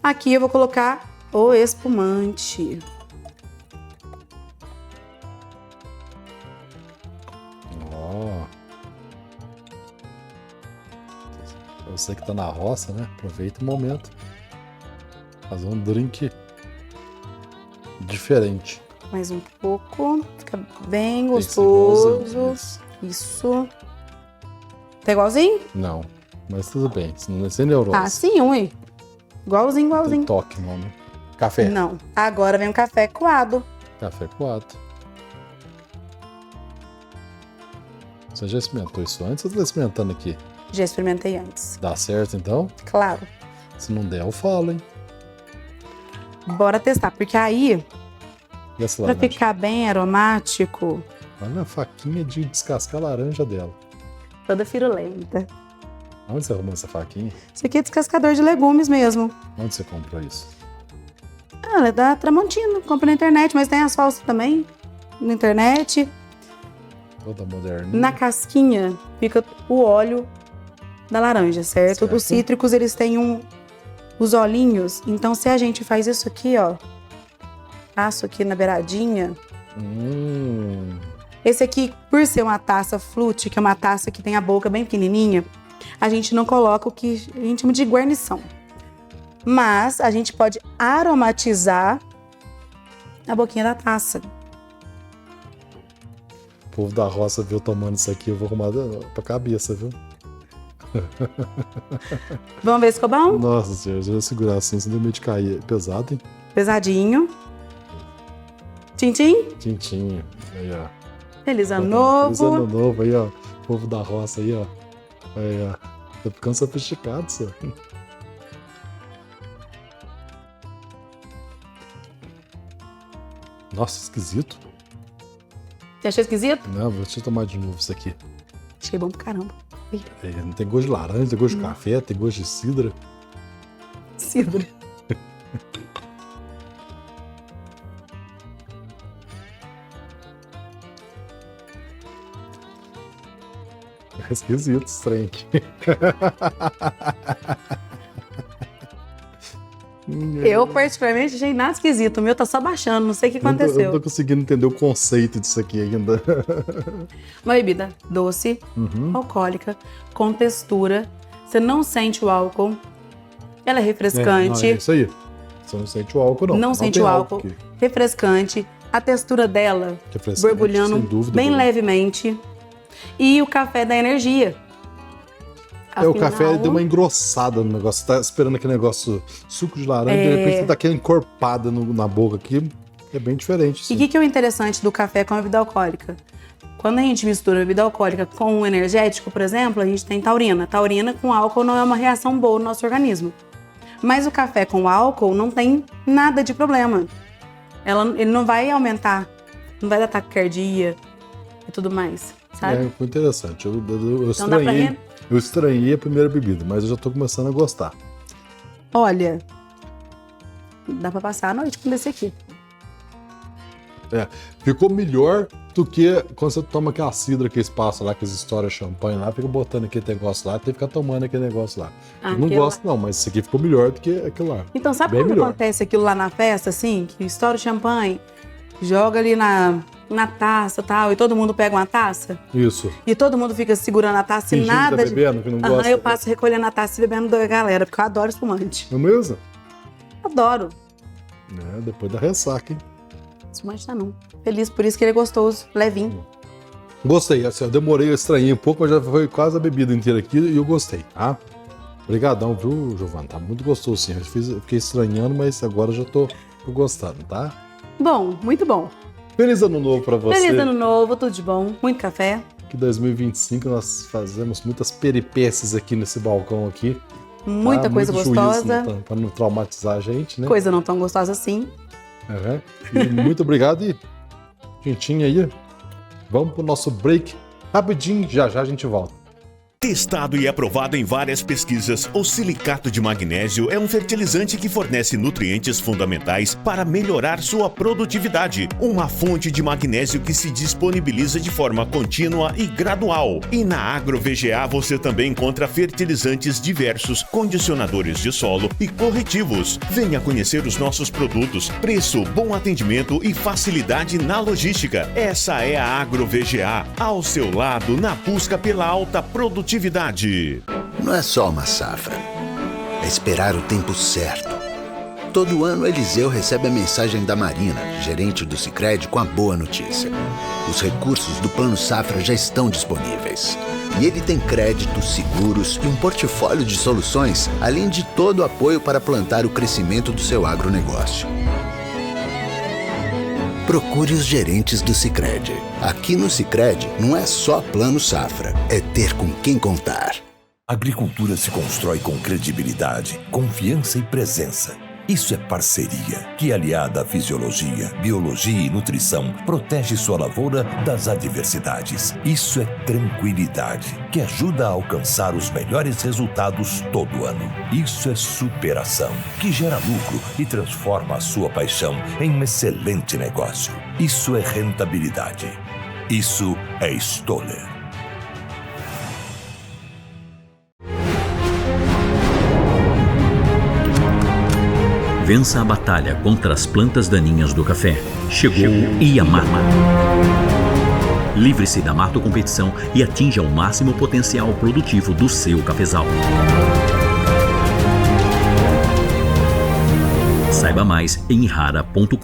Aqui eu vou colocar o espumante. Ó. Você que tá na roça, né? Aproveita o momento. Fazer um drink Diferente. Mais um pouco. Fica bem gostoso. Isso. Tá igualzinho? Não, mas tudo bem. Sem neurose. Ah, sim, ui. Igualzinho. Tem toque, não, né? Café. Não. Agora vem o café coado. Café coado. Você já experimentou isso antes ou você tá experimentando aqui? Já experimentei antes. Dá certo, então? Claro. Se não der, eu falo, hein? Bora testar, porque aí, E essa pra laranja? ficar bem aromático, Olha a faquinha de descascar a laranja dela. toda firulenta. Onde você arrumou essa faquinha? Isso aqui é descascador de legumes mesmo. Onde você comprou isso? Ah, ela é da Tramontina. Compra na internet, mas tem as falsas também. Na internet. Toda moderninha. Na casquinha fica o óleo da laranja, certo? Os cítricos, eles têm os olhinhos. Então, se a gente faz isso aqui, ó. Passo aqui na beiradinha. Esse aqui, por ser uma taça flute, que é uma taça que tem a boca bem pequenininha, a gente não coloca o que a gente chama de guarnição. Mas a gente pode aromatizar a boquinha da taça. O povo da roça viu tomando isso aqui, eu vou arrumar pra cabeça, viu? Vamos ver se ficou bom? Nossa senhora, se eu segurar assim, você deu meio de cair. Pesadado, hein? Pesadinho. Tintim. Tintinho. Aí, ó. Feliz ano novo. Feliz ano novo aí, ó. O povo da roça aí, ó. Aí, ó. Tá ficando sofisticado, senhor. Nossa, esquisito. Você achou esquisito? Não, deixa eu tomar de novo isso aqui. Achei bom pra caramba. É, não tem gosto de laranja, tem gosto de café, tem gosto de cidra. Cidra. É esquisito esse trem aqui. Eu, particularmente, achei nada esquisito. O meu tá só baixando, não sei o que aconteceu. Eu não tô conseguindo entender o conceito disso aqui ainda. Uma bebida doce, alcoólica, com textura. Você não sente o álcool. Ela é refrescante. É isso aí. Você não sente o álcool, não. Não sente o álcool. Aqui. Refrescante. A textura dela borbulhando sem dúvida, bem levemente. E o café da energia. O café deu uma engrossada no negócio. Você tá esperando aquele negócio suco de laranja, de repente você tá aquela encorpada na boca aqui. É bem diferente. E o que é o interessante do café com a bebida alcoólica? Quando a gente mistura a bebida alcoólica com um energético, por exemplo, a gente tem taurina. Taurina com álcool não é uma reação boa no nosso organismo. Mas o café com álcool não tem nada de problema. Ele não vai aumentar, não vai dar taquicardia e tudo mais, sabe? Foi interessante. Eu estranhei a primeira bebida, mas eu já tô começando a gostar. Olha, dá pra passar a noite com esse aqui. Ficou melhor do que quando você toma aquela cidra que eles passam lá, que eles estouram champanhe lá, fica botando aquele negócio lá, tem que ficar tomando aquele negócio lá. Eu não gosto não, mas esse aqui ficou melhor do que aquilo lá. Então, sabe quando acontece aquilo lá na festa, assim, que estoura o champanhe, joga ali na taça e tal, e todo mundo pega uma taça? Isso. E todo mundo fica segurando a taça e Fingindo nada que tá bebendo, que não gosta. Eu passo recolhendo a taça e bebendo da galera, porque eu adoro espumante. Não é mesmo? Adoro. Depois da ressaca, hein? Espumante tá não. Feliz por isso que ele é gostoso, levinho. Gostei, assim, eu demorei, eu estranhei um pouco, mas já foi quase a bebida inteira aqui e eu gostei, tá? Obrigadão, viu, Giovana? Tá muito gostoso, sim. Eu fiquei estranhando, mas agora já tô gostando, tá? Bom, muito bom. Feliz ano novo pra você. Feliz ano novo, tudo de bom, muito café. Que 2025 nós fazemos muitas peripécias aqui nesse balcão aqui. Muita coisa gostosa. Pra não traumatizar a gente, né? Coisa não tão gostosa assim. E muito obrigado e quentinho aí. Vamos pro nosso break rapidinho, já a gente volta. Testado e aprovado em várias pesquisas, o silicato de magnésio é um fertilizante que fornece nutrientes fundamentais para melhorar sua produtividade. Uma fonte de magnésio que se disponibiliza de forma contínua e gradual. E na AgroVGA você também encontra fertilizantes diversos, condicionadores de solo e corretivos. Venha conhecer os nossos produtos, preço, bom atendimento e facilidade na logística. Essa é a AgroVGA, ao seu lado na busca pela alta produtividade. Não é só uma safra. É esperar o tempo certo. Todo ano, Eliseu recebe a mensagem da Marina, gerente do Sicredi, com a boa notícia. Os recursos do Plano Safra já estão disponíveis. E ele tem créditos, seguros e um portfólio de soluções, além de todo o apoio para plantar o crescimento do seu agronegócio. Procure os gerentes do Sicredi. Aqui no Sicredi não é só Plano Safra, é ter com quem contar. Agricultura se constrói com credibilidade, confiança e presença. Isso é parceria, que aliada à fisiologia, biologia e nutrição, protege sua lavoura das adversidades. Isso é tranquilidade, que ajuda a alcançar os melhores resultados todo ano. Isso é superação, que gera lucro e transforma a sua paixão em um excelente negócio. Isso é rentabilidade. Isso é Stoller. Vença a batalha contra as plantas daninhas do café. Chegou Iamar. Livre-se da martocompetição e atinja o máximo potencial produtivo do seu cafezal. Saiba mais em rara.com.br.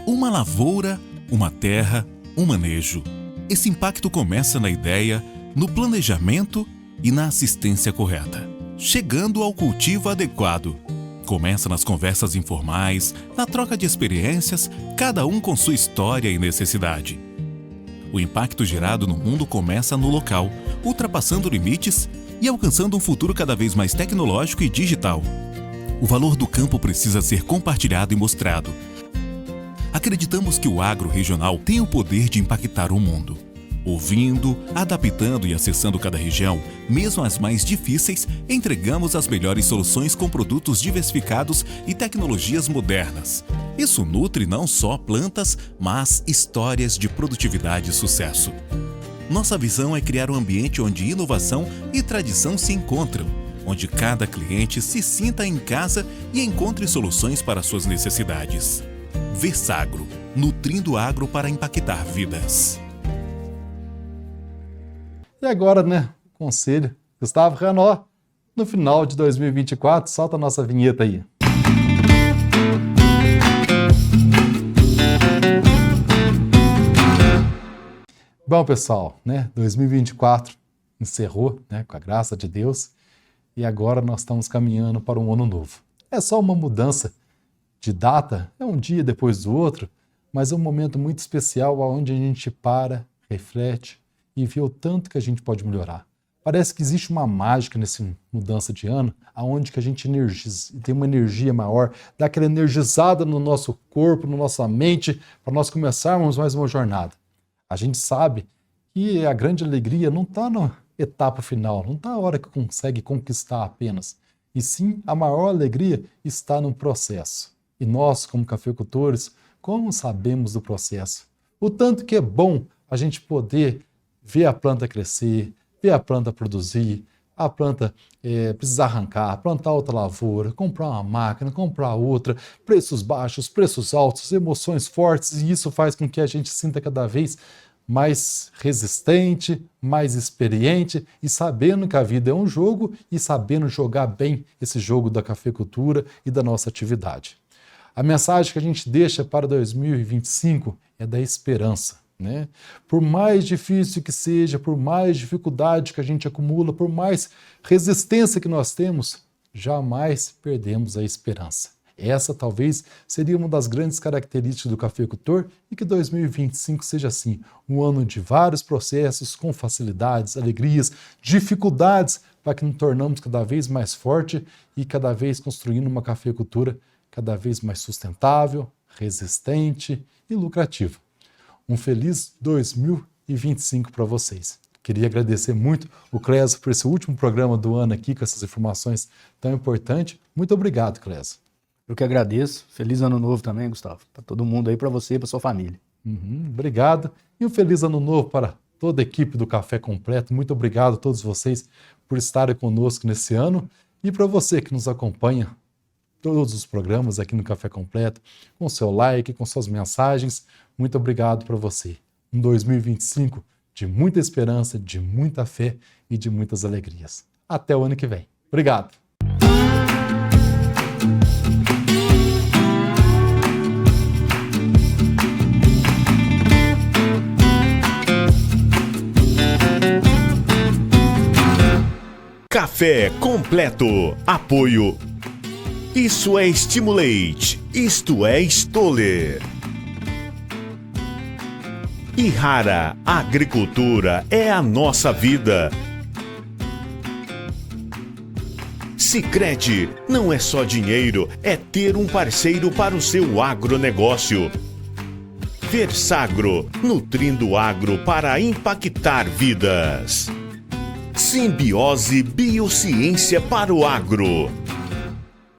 Uma lavoura, uma terra, um manejo. Esse impacto começa na ideia, no planejamento e na assistência correta, chegando ao cultivo adequado. Começa nas conversas informais, na troca de experiências, cada um com sua história e necessidade. O impacto gerado no mundo começa no local, ultrapassando limites e alcançando um futuro cada vez mais tecnológico e digital. O valor do campo precisa ser compartilhado e mostrado. Acreditamos que o agro regional tem o poder de impactar o mundo. Ouvindo, adaptando e acessando cada região, mesmo as mais difíceis, entregamos as melhores soluções com produtos diversificados e tecnologias modernas. Isso nutre não só plantas, mas histórias de produtividade e sucesso. Nossa visão é criar um ambiente onde inovação e tradição se encontram, onde cada cliente se sinta em casa e encontre soluções para suas necessidades. Versagro, nutrindo o agro para impactar vidas. E agora, né, conselho, Gustavo Ranó, no final de 2024, solta a nossa vinheta aí. Bom, pessoal, né, 2024 encerrou, né, com a graça de Deus, e agora nós estamos caminhando para um ano novo. É só uma mudança de data, é um dia depois do outro, mas é um momento muito especial onde a gente para, reflete e vê o tanto que a gente pode melhorar. Parece que existe uma mágica nessa mudança de ano, onde que a gente tem uma energia maior, dá aquela energizada no nosso corpo, na nossa mente, para nós começarmos mais uma jornada. A gente sabe que a grande alegria não está na etapa final, não está na hora que consegue conquistar apenas, e sim a maior alegria está no processo. E nós, como cafeicultores, como sabemos do processo? O tanto que é bom a gente poder ver a planta crescer, ver a planta produzir, a planta precisar arrancar, plantar outra lavoura, comprar uma máquina, comprar outra, preços baixos, preços altos, emoções fortes, e isso faz com que a gente sinta cada vez mais resistente, mais experiente e sabendo que a vida é um jogo e sabendo jogar bem esse jogo da cafeicultura e da nossa atividade. A mensagem que a gente deixa para 2025 é da esperança, né? Por mais difícil que seja, por mais dificuldade que a gente acumula, por mais resistência que nós temos, jamais perdemos a esperança. Essa talvez seria uma das grandes características do cafeicultor e que 2025 seja assim, um ano de vários processos com facilidades, alegrias, dificuldades, para que nos tornamos cada vez mais forte e cada vez construindo uma cafeicultura cada vez mais sustentável, resistente e lucrativa. Um feliz 2025 para vocês. Queria agradecer muito o Clésio por esse último programa do ano aqui, com essas informações tão importantes. Muito obrigado, Clésio. Eu que agradeço. Feliz ano novo também, Gustavo. Para todo mundo aí, para você e para sua família. Obrigado. E um feliz ano novo para toda a equipe do Café Completo. Muito obrigado a todos vocês por estarem conosco nesse ano. E para você que nos acompanha todos os programas aqui no Café Completo, com seu like, com suas mensagens, muito obrigado para você. Um 2025 de muita esperança, de muita fé e de muitas alegrias. Até o ano que vem. Obrigado! Café completo. Apoio. Isso é Stimulate. Isto é Stoller. E Rara, agricultura é a nossa vida. Sicredi, não é só dinheiro, é ter um parceiro para o seu agronegócio. Versagro, nutrindo o agro para impactar vidas. Simbiose Biociência para o agro.